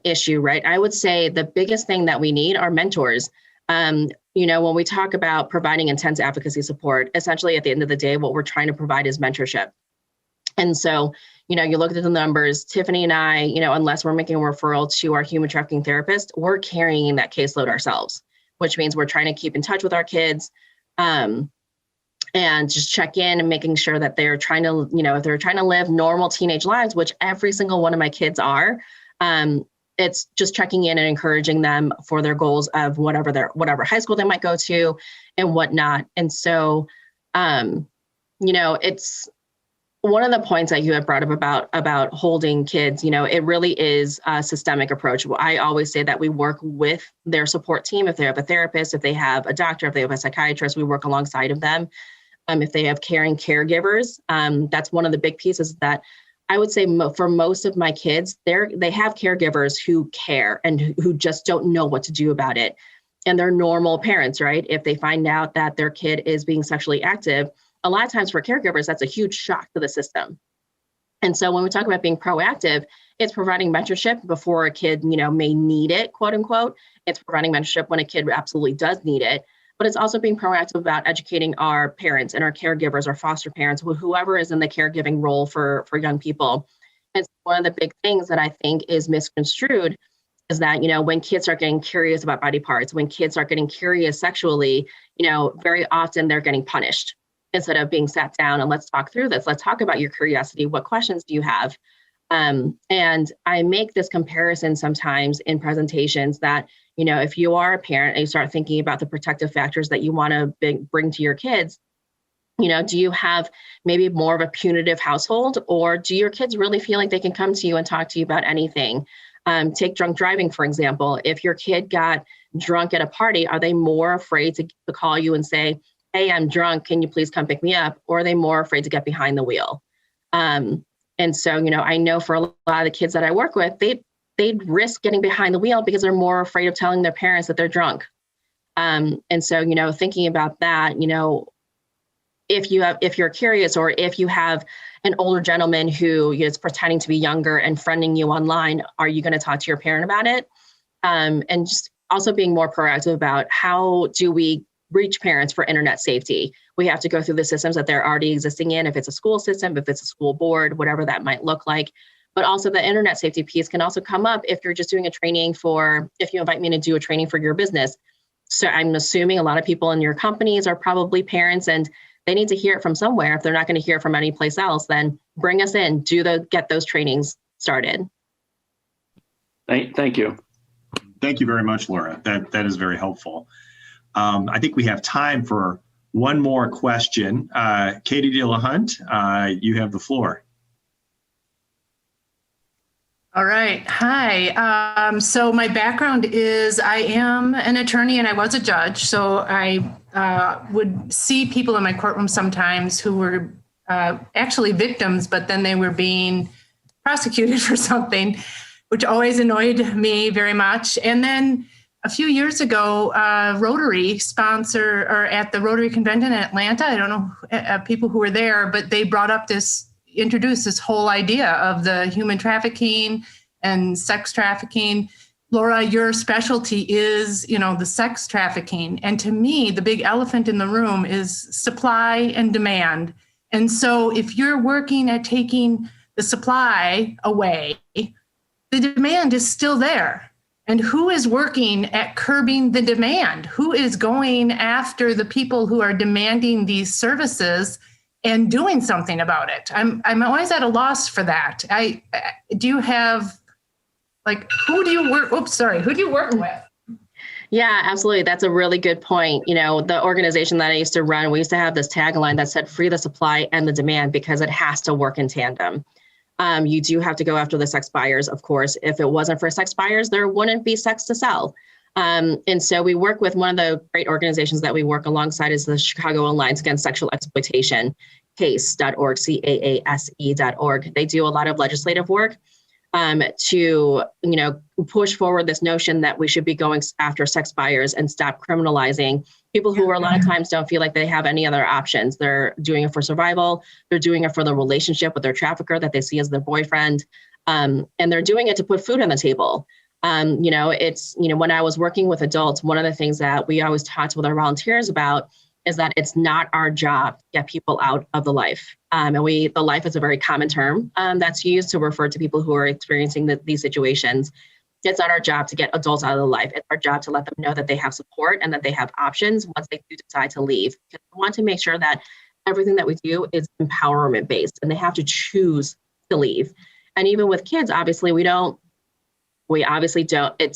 issue, right? I would say the biggest thing that we need are mentors. When we talk about providing intense advocacy support, essentially at the end of the day, what we're trying to provide is mentorship. And so, you look at the numbers, Tiffany and I, unless we're making a referral to our human trafficking therapist, we're carrying that caseload ourselves, which means we're trying to keep in touch with our kids and just check in and making sure that they're trying to, if they're trying to live normal teenage lives, which every single one of my kids are, it's just checking in and encouraging them for their goals of whatever high school they might go to and whatnot. And so it's one of the points that you had brought up about holding kids, it really is a systemic approach. I always say that we work with their support team. If they have a therapist, if they have a doctor, if they have a psychiatrist, we work alongside of them. If they have caring caregivers, that's one of the big pieces that I would say for most of my kids, they have caregivers who care and who just don't know what to do about it. And they're normal parents, right? If they find out that their kid is being sexually active, a lot of times for caregivers, that's a huge shock to the system. And so when we talk about being proactive, it's providing mentorship before a kid, may need it, quote unquote. It's providing mentorship when a kid absolutely does need it. But it's also being proactive about educating our parents and our caregivers, our foster parents, whoever is in the caregiving role for young people. And one of the big things that I think is misconstrued is that, when kids start getting curious about body parts, when kids start getting curious sexually, very often they're getting punished instead of being sat down and let's talk through this. Let's talk about your curiosity. What questions do you have? And I make this comparison sometimes in presentations that, if you are a parent and you start thinking about the protective factors that you want to bring to your kids, do you have maybe more of a punitive household, or do your kids really feel like they can come to you and talk to you about anything? Take drunk driving, for example. If your kid got drunk at a party, are they more afraid to call you and say, hey, I'm drunk, can you please come pick me up? Or are they more afraid to get behind the wheel? And so, I know for a lot of the kids that I work with, they'd risk getting behind the wheel because they're more afraid of telling their parents that they're drunk. And so, thinking about that, if you're curious, or if you have an older gentleman who is pretending to be younger and friending you online, are you going to talk to your parent about it? And just also being more proactive about how do we reach parents for internet safety. We have to go through the systems that they're already existing in, if it's a school system, if it's a school board, whatever that might look like. But also the internet safety piece can also come up if you're just doing a training if you invite me to do a training for your business. So I'm assuming a lot of people in your companies are probably parents, and they need to hear it from somewhere. If they're not going to hear it from any place else, then bring us in, get those trainings started. Thank you. Thank you very much, Laura. That is very helpful. I think we have time for one more question. Katie DeLaHunt, you have the floor. All right. Hi. So my background is I am an attorney and I was a judge. So I would see people in my courtroom sometimes who were actually victims, but then they were being prosecuted for something, which always annoyed me very much. And then a few years ago, Rotary at the Rotary convention in Atlanta, I don't know people who were there, but they introduced this whole idea of the human trafficking and sex trafficking. Laura, your specialty is, the sex trafficking. And to me, the big elephant in the room is supply and demand. And so if you're working at taking the supply away, the demand is still there. And who is working at curbing the demand? Who is going after the people who are demanding these services and doing something about it? I'm always at a loss for that. Do you have, who do you work with? Yeah, absolutely. That's a really good point. The organization that I used to run, we used to have this tagline that said free the supply and the demand, because it has to work in tandem. You do have to go after the sex buyers, of course. If it wasn't for sex buyers, there wouldn't be sex to sell. And so we work with one of the great organizations that we work alongside is the Chicago Alliance Against Sexual Exploitation, CASE.org, CAASE.org. They do a lot of legislative work to, push forward this notion that we should be going after sex buyers and stop criminalizing people who a lot of times don't feel like they have any other options. They're doing it for survival. They're doing it for the relationship with their trafficker that they see as their boyfriend. And they're doing it to put food on the table. When I was working with adults, one of the things that we always talked with our volunteers about is that it's not our job to get people out of the life. The life is a very common term that's used to refer to people who are experiencing these situations. It's not our job to get adults out of the life. It's our job to let them know that they have support and that they have options once they do decide to leave. Because we want to make sure that everything that we do is empowerment based, and they have to choose to leave. And even with kids, obviously, we obviously don't, it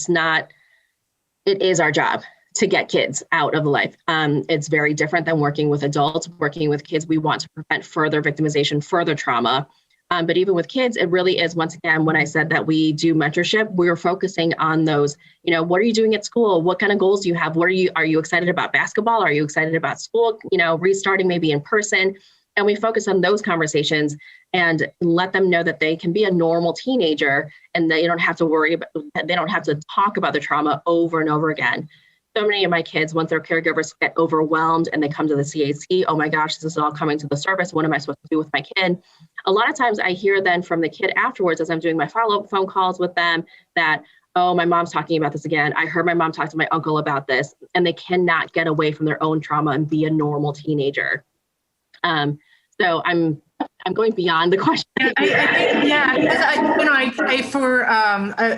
is our job to get kids out of life. It's very different than working with adults. Working with kids, we want to prevent further victimization, further trauma. But even with kids, it really is, once again, when I said that we do mentorship, we're focusing on those, what are you doing at school? What kind of goals do you have? Are you excited about basketball? Are you excited about school, restarting maybe in person? And we focus on those conversations and let them know that they can be a normal teenager and they don't have to worry about, they don't have to talk about the trauma over and over again. So many of my kids, once their caregivers get overwhelmed and they come to the CAC, oh my gosh, this is all coming to the surface. What am I supposed to do with my kid? A lot of times I hear then from the kid afterwards, as I'm doing my follow-up phone calls with them, that, oh, my mom's talking about this again. I heard my mom talk to my uncle about this, and they cannot get away from their own trauma and be a normal teenager. So I'm going beyond the question.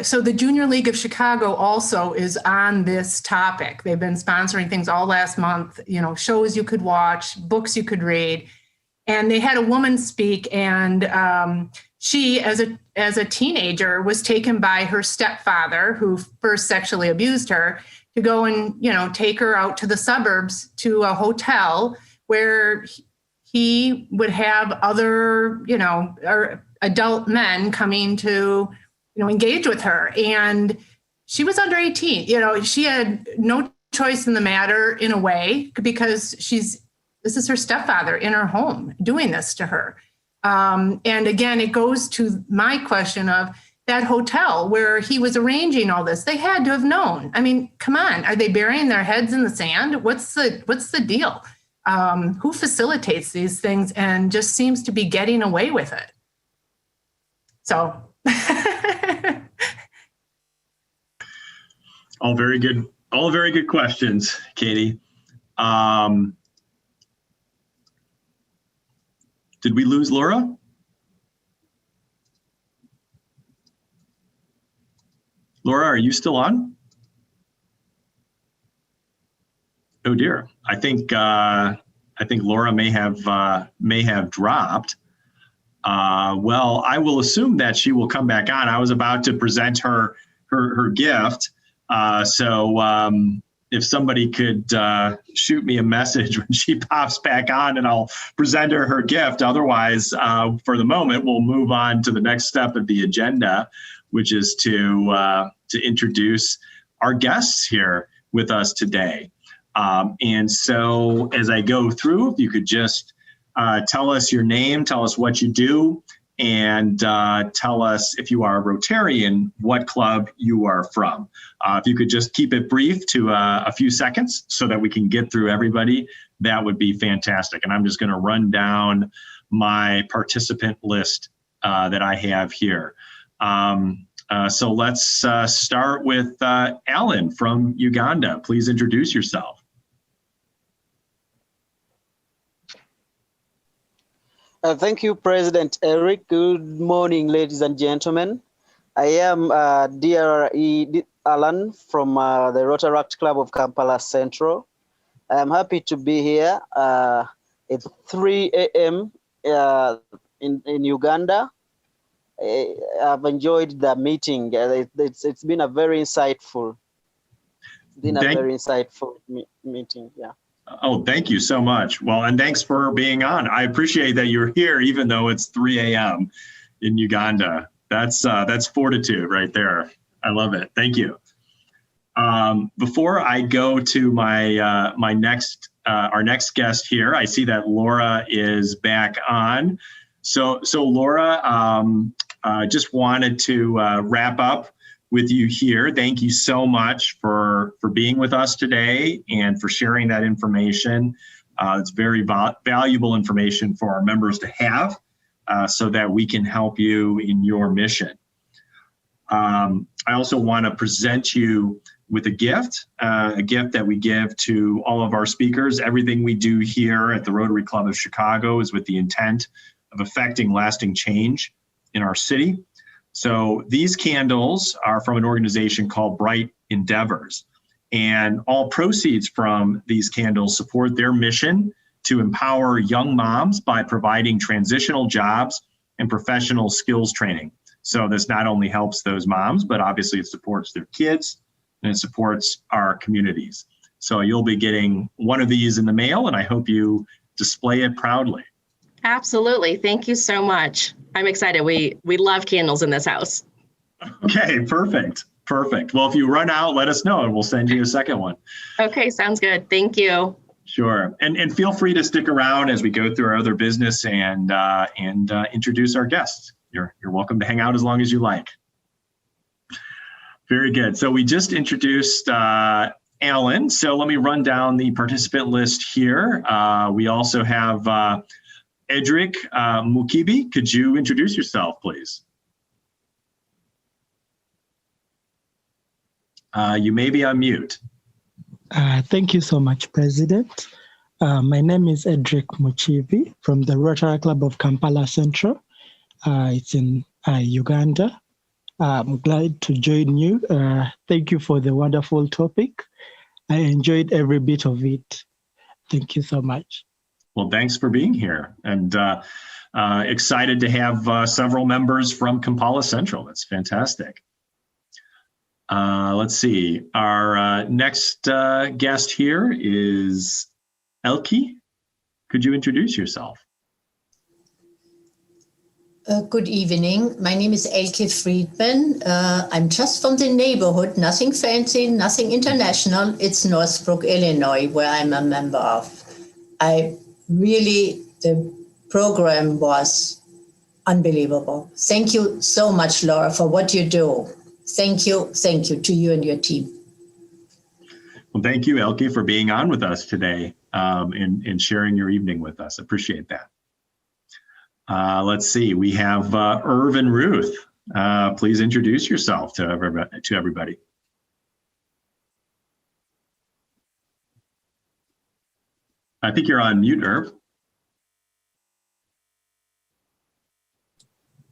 So the Junior League of Chicago also is on this topic. They've been sponsoring things all last month, shows you could watch, books you could read. And they had a woman speak, and she, as a teenager, was taken by her stepfather, who first sexually abused her, to go and, take her out to the suburbs to a hotel where he would have other, or adult men coming to, engage with her. And she was under 18. She had no choice in the matter in a way, because this is her stepfather in her home doing this to her. And again, it goes to my question of that hotel where he was arranging all this. They had to have known. I mean, come on, are they burying their heads in the sand? What's the deal? Who facilitates these things and just seems to be getting away with it? So. All very good questions, Katie. Did we lose Laura? Laura, are you still on? Oh dear, I think Laura may have dropped. Well, I will assume that she will come back on. I was about to present her gift. So if somebody could shoot me a message when she pops back on, and I'll present her gift. Otherwise, for the moment, we'll move on to the next step of the agenda, which is to introduce our guests here with us today. And so as I go through, if you could just tell us your name, tell us what you do, and tell us, if you are a Rotarian, what club you are from. If you could just keep it brief to a few seconds so that we can get through everybody, that would be fantastic. And I'm just going to run down my participant list that I have here. So let's start with Alan from Uganda. Please introduce yourself. Thank you, President Eric. Good morning, ladies and gentlemen. I am DRE Alan from the Rotaract Club of Kampala Central. I'm happy to be here. It's 3 a.m. In Uganda. I've enjoyed the meeting. It's been a very insightful. Meeting. Yeah. Oh, thank you so much. Well, and thanks for being on. I appreciate that you're here, even though it's 3 a.m. in Uganda. That's fortitude right there. I love it. Thank you. Before I go to my our next guest here, I see that Laura is back on. So Laura, just wanted to wrap up with you here. Thank you so much for being with us today and for sharing that information. It's very valuable information for our members to have so that we can help you in your mission. I also want to present you with a gift that we give to all of our speakers. Everything we do here at the Rotary Club of Chicago is with the intent of affecting lasting change in our city. So these candles are from an organization called Bright Endeavors, and all proceeds from these candles support their mission to empower young moms by providing transitional jobs and professional skills training. So this not only helps those moms, but obviously it supports their kids and it supports our communities. So you'll be getting one of these in the mail, and I hope you display it proudly. Absolutely. Thank you so much. I'm excited. We love candles in this house. Okay, perfect. Well, if you run out, let us know and we'll send you a second one. Okay, sounds good. Thank you. Sure. And feel free to stick around as we go through our other business and introduce our guests. You're welcome to hang out as long as you like. Very good. So we just introduced Alan. So let me run down the participant list here. We also have Edric Mukibi. Could you introduce yourself, please? You may be on mute. Thank you so much, President. My name is Edric Muchivi from the Rotary Club of Kampala Central. It's in Uganda. I'm glad to join you. Thank you for the wonderful topic. I enjoyed every bit of it. Thank you so much. Well, thanks for being here, and excited to have several members from Kampala Central. That's fantastic. Let's see. Our next guest here is Elky. Could you introduce yourself? Good evening. My name is Elky Friedman. I'm just from the neighborhood, nothing fancy, nothing international. It's Northbrook, Illinois, where I'm a member of. The program was unbelievable. Thank you so much, Laura, for what you do. Thank you to you and your team. Well, thank you, Elky, for being on with us today and sharing your evening with us. Appreciate that. Let's see, we have Irv and Ruth. Please introduce yourself to everybody. I think you're on mute, Irv.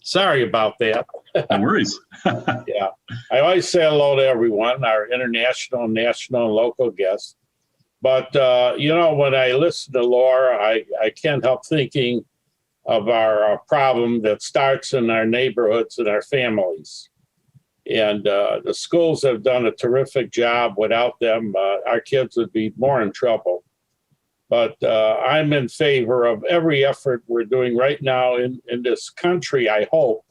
Sorry about that. No worries. Yeah, I always say hello to everyone, our international, national, and local guests. But, when I listen to Laura, I can't help thinking of our problem that starts in our neighborhoods and our families. And the schools have done a terrific job. Without them, our kids would be more in trouble. But I'm in favor of every effort we're doing right now in this country, I hope,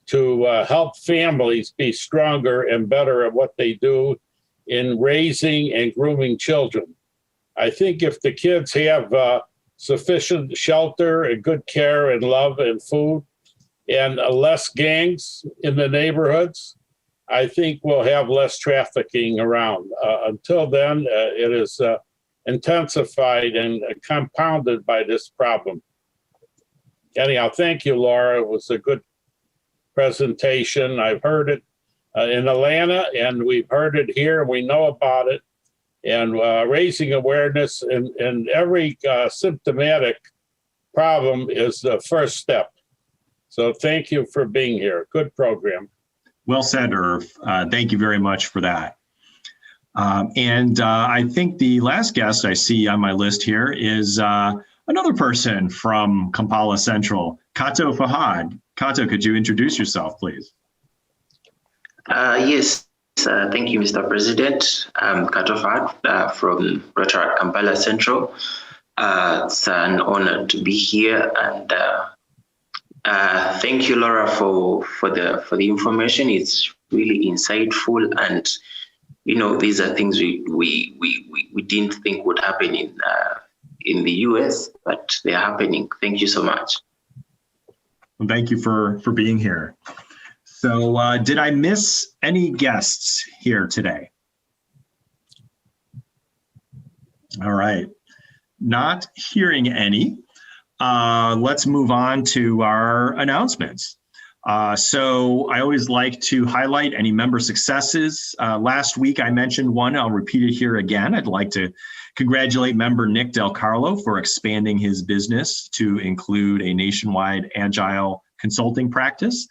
to help families be stronger and better at what they do in raising and grooming children. I think if the kids have sufficient shelter and good care and love and food and less gangs in the neighborhoods, I think we'll have less trafficking around. Until then, it is intensified and compounded by this problem. Anyhow, thank you, Laura. It was a good presentation. I've heard it in Atlanta, and we've heard it here. We know about it. And raising awareness in every symptomatic problem is the first step. So thank you for being here. Good program. Well said, Irv. Thank you very much for that. And I think the last guest I see on my list here is another person from Kampala Central, Kato Fahad. Kato, could you introduce yourself, please? Yes. Thank you, Mr. President. I'm Kato Fahad from Rotary Kampala Central. It's an honor to be here, and thank you, Laura, for the information. It's really insightful, and these are things we didn't think would happen in the US, but they are happening. Thank you so much. Well, thank you for being here. So did I miss any guests here today? All right, not hearing any. Let's move on to our announcements. So I always like to highlight any member successes. Last week I mentioned one, I'll repeat it here again. I'd like to congratulate member Nick Del Carlo for expanding his business to include a nationwide agile consulting practice.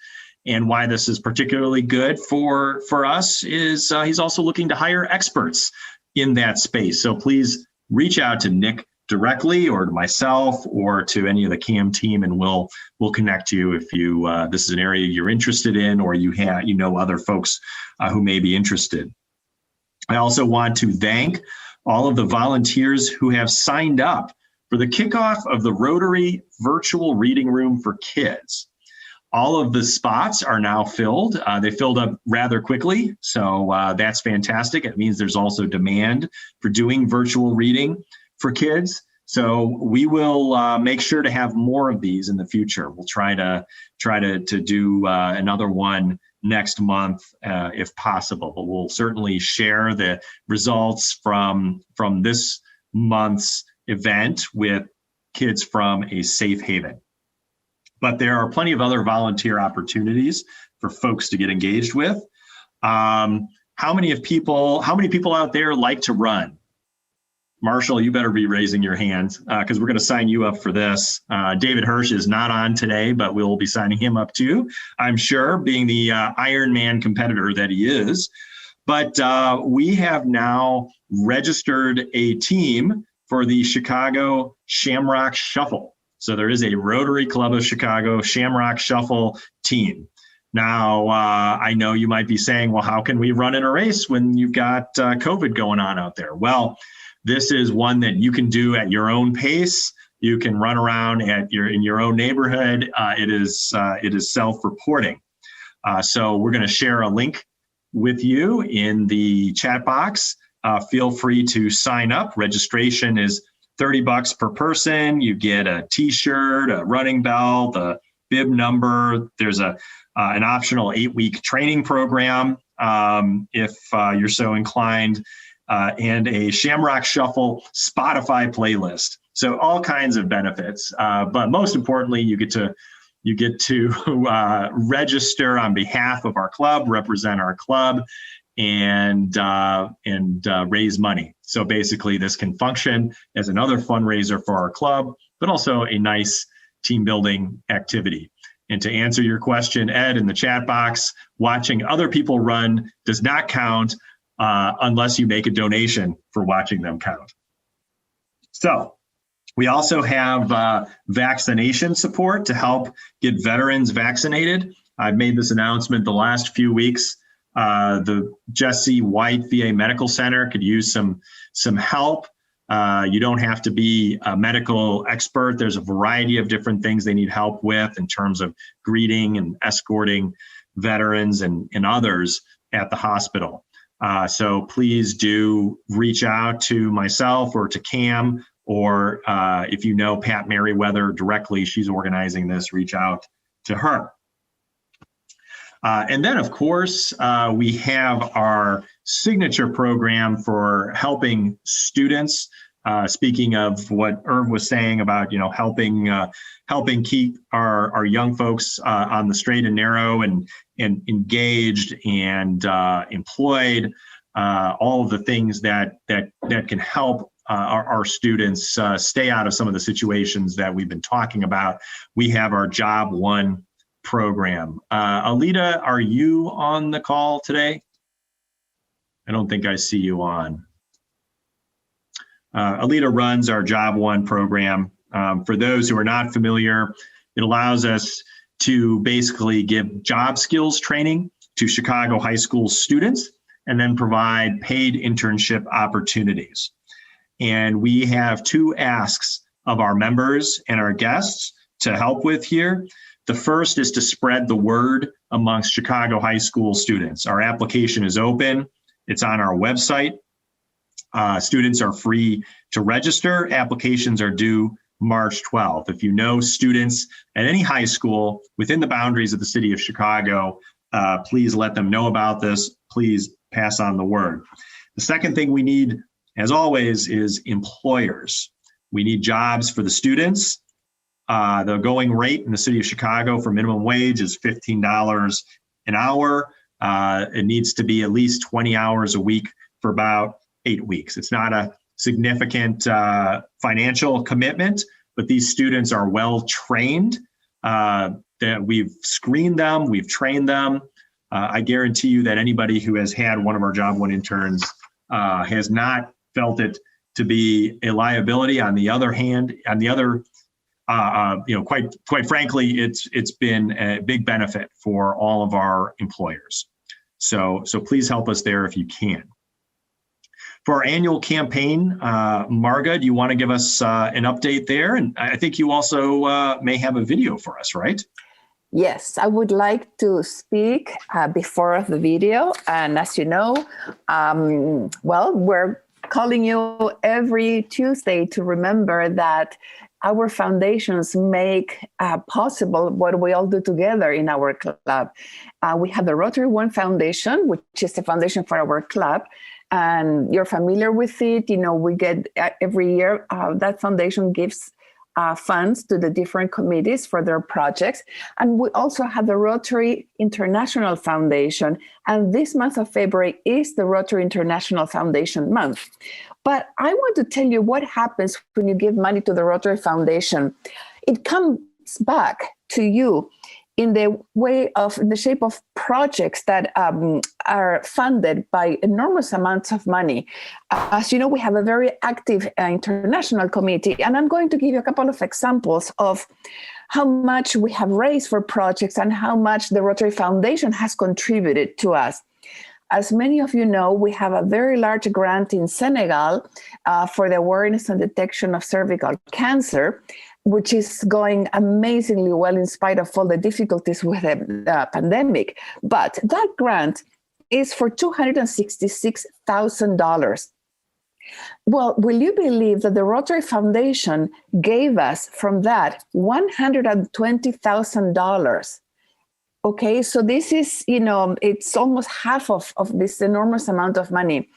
And why this is particularly good for us is he's also looking to hire experts in that space. So please reach out to Nick directly, or to myself, or to any of the CAM team, and we'll connect you if you this is an area you're interested in, or you know other folks who may be interested. I also want to thank all of the volunteers who have signed up for the kickoff of the Rotary Virtual Reading Room for Kids. All of the spots are now filled. They filled up rather quickly, so that's fantastic. It means there's also demand for doing virtual reading for kids. So we will make sure to have more of these in the future. We'll try to do another one next month if possible. But we'll certainly share the results from this month's event with kids from a safe haven. But there are plenty of other volunteer opportunities for folks to get engaged with. How many people out there like to run? Marshall, you better be raising your hand because we're going to sign you up for this. David Hirsch is not on today, but we'll be signing him up too, I'm sure, being the Ironman competitor that he is. But we have now registered a team for the Chicago Shamrock Shuffle. So there is a Rotary Club of Chicago Shamrock Shuffle team. Now, I know you might be saying, well, how can we run in a race when you've got COVID going on out there? Well, this is one that you can do at your own pace. You can run around in your own neighborhood. It is self-reporting. So we're going to share a link with you in the chat box. Feel free to sign up. Registration is $30 per person. You get a T-shirt, a running belt, a bib number. There's an optional 8-week training program if you're so inclined. And a Shamrock Shuffle Spotify playlist. So all kinds of benefits, but most importantly, you get to register on behalf of our club, represent our club, and raise money. So basically, this can function as another fundraiser for our club, but also a nice team building activity. And to answer your question, Ed, in the chat box, watching other people run does not count. Unless you make a donation for watching them count. So we also have vaccination support to help get veterans vaccinated. I've made this announcement the last few weeks. The Jesse White VA Medical Center could use some help. You don't have to be a medical expert. There's a variety of different things they need help with in terms of greeting and escorting veterans and others at the hospital. So please do reach out to myself or to Cam, or if you know Pat Merriweather directly, she's organizing this, reach out to her. And then, of course, we have our signature program for helping students. Speaking of what Irv was saying about, helping keep our young folks on the straight and narrow and engaged and employed, all of the things that can help our students stay out of some of the situations that we've been talking about. We have our Job One program. Alita, are you on the call today? I don't think I see you on. Alita runs our Job One program. For those who are not familiar, it allows us to basically give job skills training to Chicago high school students and then provide paid internship opportunities. And we have two asks of our members and our guests to help with here. The first is to spread the word amongst Chicago high school students. Our application is open. It's on our website. Students are free to register. Applications are due March 12th. If you know students at any high school within the boundaries of the city of Chicago, please let them know about this. Please pass on the word. The second thing we need, as always, is employers. We need jobs for the students. The going rate in the city of Chicago for minimum wage is $15 an hour. It needs to be at least 20 hours a week for about 8 weeks. It's not a significant financial commitment, but these students are well trained. That we've screened them, we've trained them. I guarantee you that anybody who has had one of our Job One interns has not felt it to be a liability. On the other hand, quite frankly, it's been a big benefit for all of our employers. So please help us there if you can. For our annual campaign, Marga, do you want to give us an update there? And I think you also may have a video for us, right? Yes, I would like to speak before the video. And as you know, we're calling you every Tuesday to remember that our foundations make possible what we all do together in our club. We have the Rotary One Foundation, which is the foundation for our club. And you're familiar with it. You know, we get every year, that foundation gives funds to the different committees for their projects. And we also have the Rotary International Foundation. And this month of February is the Rotary International Foundation month. But I want to tell you what happens when you give money to the Rotary Foundation. It comes back to you in the shape of projects that are funded by enormous amounts of money. As you know, we have a very active international committee, and I'm going to give you a couple of examples of how much we have raised for projects and how much the Rotary Foundation has contributed to us. As many of you know, we have a very large grant in Senegal for the awareness and detection of cervical cancer, which is going amazingly well in spite of all the difficulties with the pandemic. But that grant is for $266,000. Well, will you believe that the Rotary Foundation gave us from that $120,000? Okay, so this is, it's almost half of this enormous amount of money.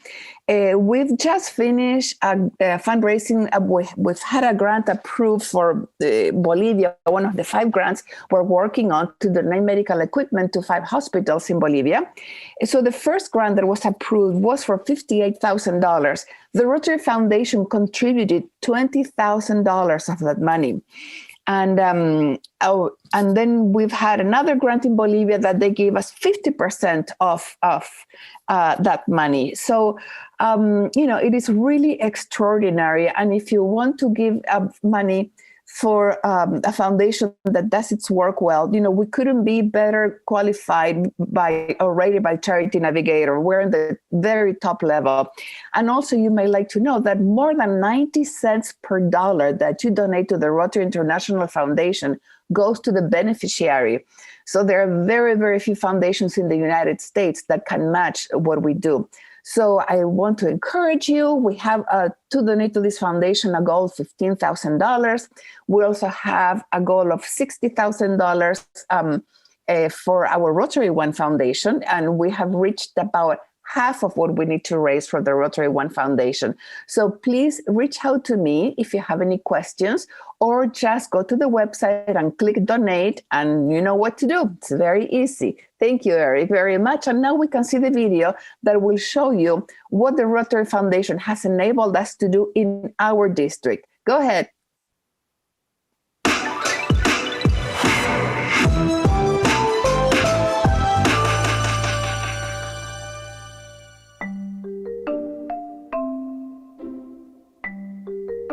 We've just finished fundraising. We've had a grant approved for Bolivia, one of the 5 grants we're working on to donate medical equipment to 5 hospitals in Bolivia. So the first grant that was approved was for $58,000. The Rotary Foundation contributed $20,000 of that money. And then we've had another grant in Bolivia that they gave us 50% of that money. So, it is really extraordinary. And if you want to give money for a foundation that does its work well, we couldn't be better qualified already by Charity Navigator. We're in the very top level. And also you may like to know that more than 90 cents per dollar that you donate to the Rotary International Foundation goes to the beneficiary. So there are very, very few foundations in the United States that can match what we do. So I want to encourage you. We have to donate to this foundation a goal of $15,000. We also have a goal of $60,000 for our Rotary One Foundation, and we have reached about half of what we need to raise for the Rotary One Foundation. So please reach out to me if you have any questions, or just go to the website and click donate, and you know what to do. It's very easy. Thank you, Eric, very much. And now we can see the video that will show you what the Rotary Foundation has enabled us to do in our district. Go ahead.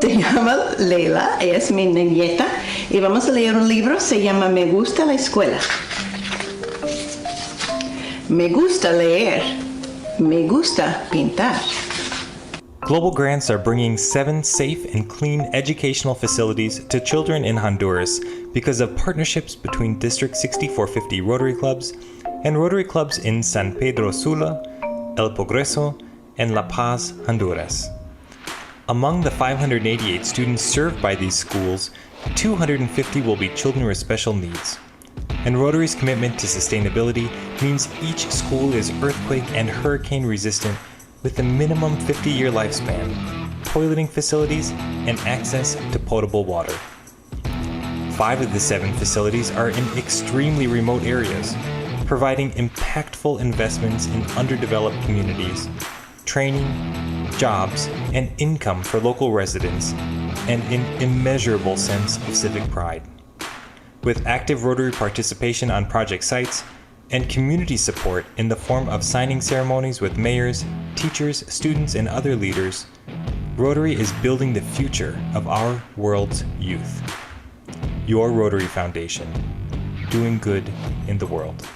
Se llama Leila, ella es mi nieta, y vamos a leer un libro, se llama Me gusta la escuela. Me gusta leer, me gusta pintar. Global grants are bringing 7 safe and clean educational facilities to children in Honduras because of partnerships between District 6450 Rotary Clubs and Rotary Clubs in San Pedro Sula, El Progreso, and La Paz, Honduras. Among the 588 students served by these schools, 250 will be children with special needs. And Rotary's commitment to sustainability means each school is earthquake and hurricane resistant with a minimum 50-year lifespan, toileting facilities, and access to potable water. 5 of the 7 facilities are in extremely remote areas, providing impactful investments in underdeveloped communities, training, jobs, and income for local residents, and an immeasurable sense of civic pride. With active Rotary participation on project sites and community support in the form of signing ceremonies with mayors, teachers, students, and other leaders, Rotary is building the future of our world's youth. Your Rotary Foundation, doing good in the world.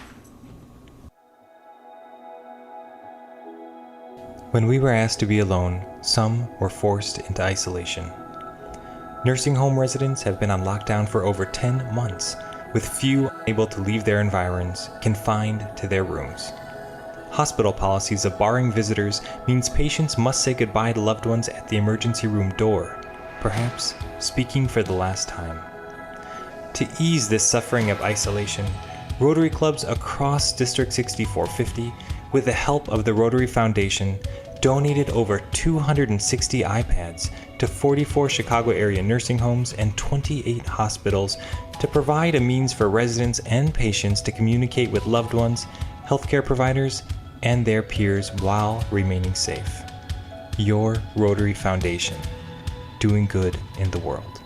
When we were asked to be alone, some were forced into isolation. Nursing home residents have been on lockdown for over 10 months, with few unable to leave their environs, confined to their rooms. Hospital policies of barring visitors means patients must say goodbye to loved ones at the emergency room door, perhaps speaking for the last time. To ease this suffering of isolation, Rotary clubs across District 6450, with the help of the Rotary Foundation, donated over 260 iPads to 44 Chicago area nursing homes and 28 hospitals to provide a means for residents and patients to communicate with loved ones, healthcare providers, and their peers while remaining safe. Your Rotary Foundation, doing good in the world.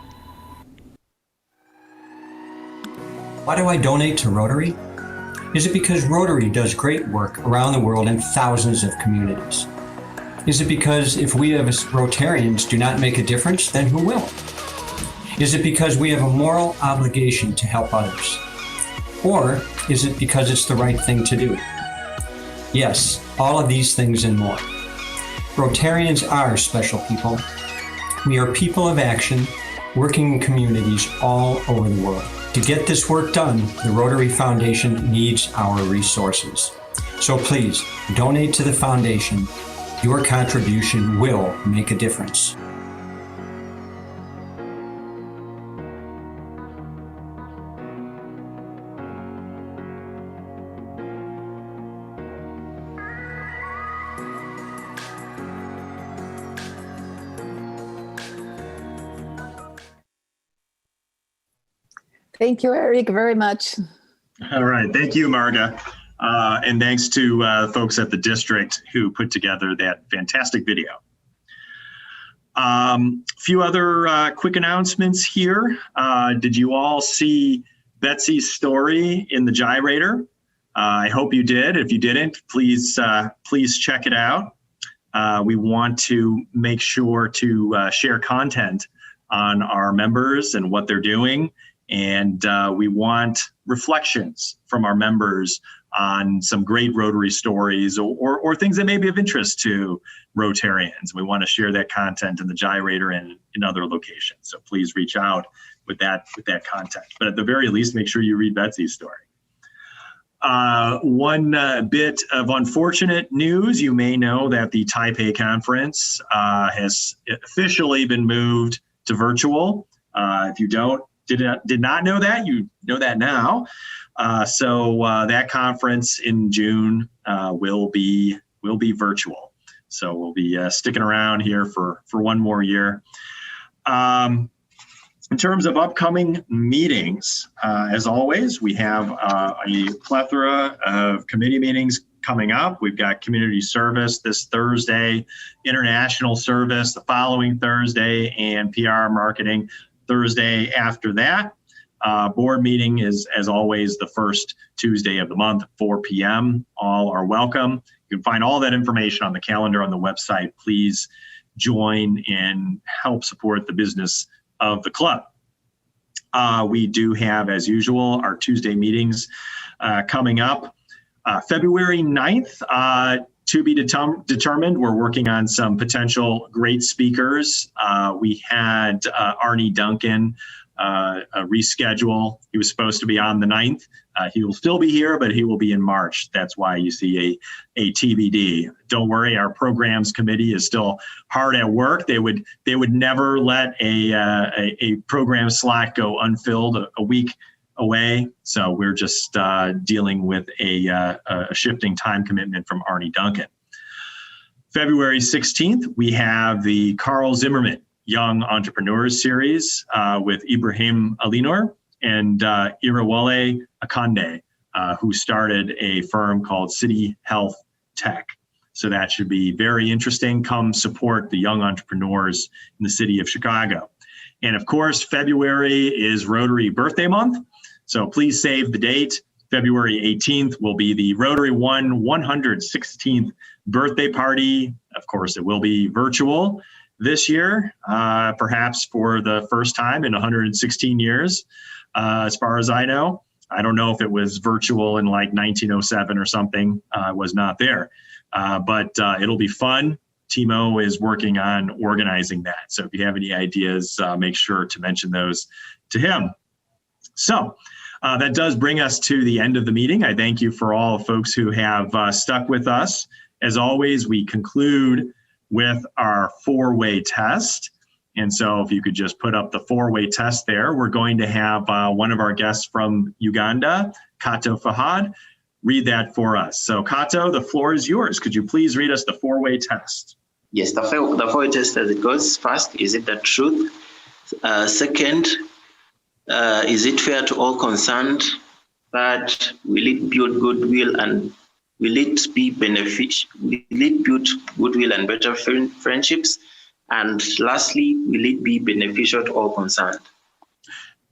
Why do I donate to Rotary? Is it because Rotary does great work around the world in thousands of communities? Is it because if we as Rotarians do not make a difference, then who will? Is it because we have a moral obligation to help others? Or is it because it's the right thing to do? Yes, all of these things and more. Rotarians are special people. We are people of action, working in communities all over the world. To get this work done, the Rotary Foundation needs our resources. So please, donate to the Foundation. Your contribution will make a difference. Thank you, Eric, very much. All right. Thank you, Marga. And thanks to folks at the district who put together that fantastic video. Few other quick announcements here. Did you all see Betsy's story in the gyrator? I hope you did. If you didn't, please check it out. We want to make sure to share content on our members and what they're doing. And we want reflections from our members on some great Rotary stories or things that may be of interest to Rotarians. We want to share that content in the gyrator and in other locations. So please reach out with that content. But at the very least, make sure you read Betsy's story. One bit of unfortunate news, you may know that the Taipei conference has officially been moved to virtual. If you did not know that, you know that now. So that conference in June will be virtual. So we'll be sticking around here for one more year. In terms of upcoming meetings, as always, we have a plethora of committee meetings coming up. We've got community service this Thursday, international service the following Thursday, and PR marketing Thursday after that. Board meeting is, as always, the first Tuesday of the month, 4 p.m. All are welcome. You can find all that information on the calendar on the website. Please join and help support the business of the club. We do have, as usual, our Tuesday meetings coming up. February 9th, to be determined. We're working on some potential great speakers. We had Arnie Duncan reschedule. He was supposed to be on the 9th. He will still be here, but he will be in March. That's why you see a TBD. Don't worry, our programs committee is still hard at work. They would never let a program slot go unfilled a week away. So we're just dealing with a shifting time commitment from Arnie Duncan. February 16th, we have the Carl Zimmerman Young Entrepreneurs Series with Ibrahim Alinor and Irawale Akande, who started a firm called City Health Tech. So that should be very interesting. Come support the young entrepreneurs in the city of Chicago. And of course, February is Rotary Birthday Month. So please save the date. February 18th will be the Rotary 116th birthday party. Of course, it will be virtual this year, perhaps for the first time in 116 years, as far as I know. I don't know if it was virtual in like 1907 or something. I was not there. but it'll be fun. Timo is working on organizing that. So if you have any ideas, make sure to mention those to him. So that does bring us to the end of the meeting. I thank you for all folks who have stuck with us. As always, we conclude with our four-way test. And so if you could just put up the four-way test there, we're going to have one of our guests from Uganda, Kato Fahad, read that for us. So Kato, the floor is yours. Could you please read us the four-way test? Yes, the four-way test as it goes. First, is it the truth? Second, is it fair to all concerned? Third, will it build goodwill and will it be beneficial? Will it build goodwill and better friendships? And lastly, will it be beneficial to all concerned?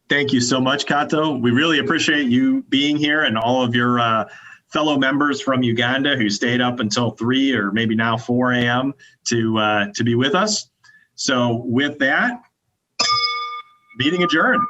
Thank you so much, Kato. We really appreciate you being here and all of your fellow members from Uganda who stayed up until 3 or maybe now 4 a.m. to be with us. So with that, meeting adjourned.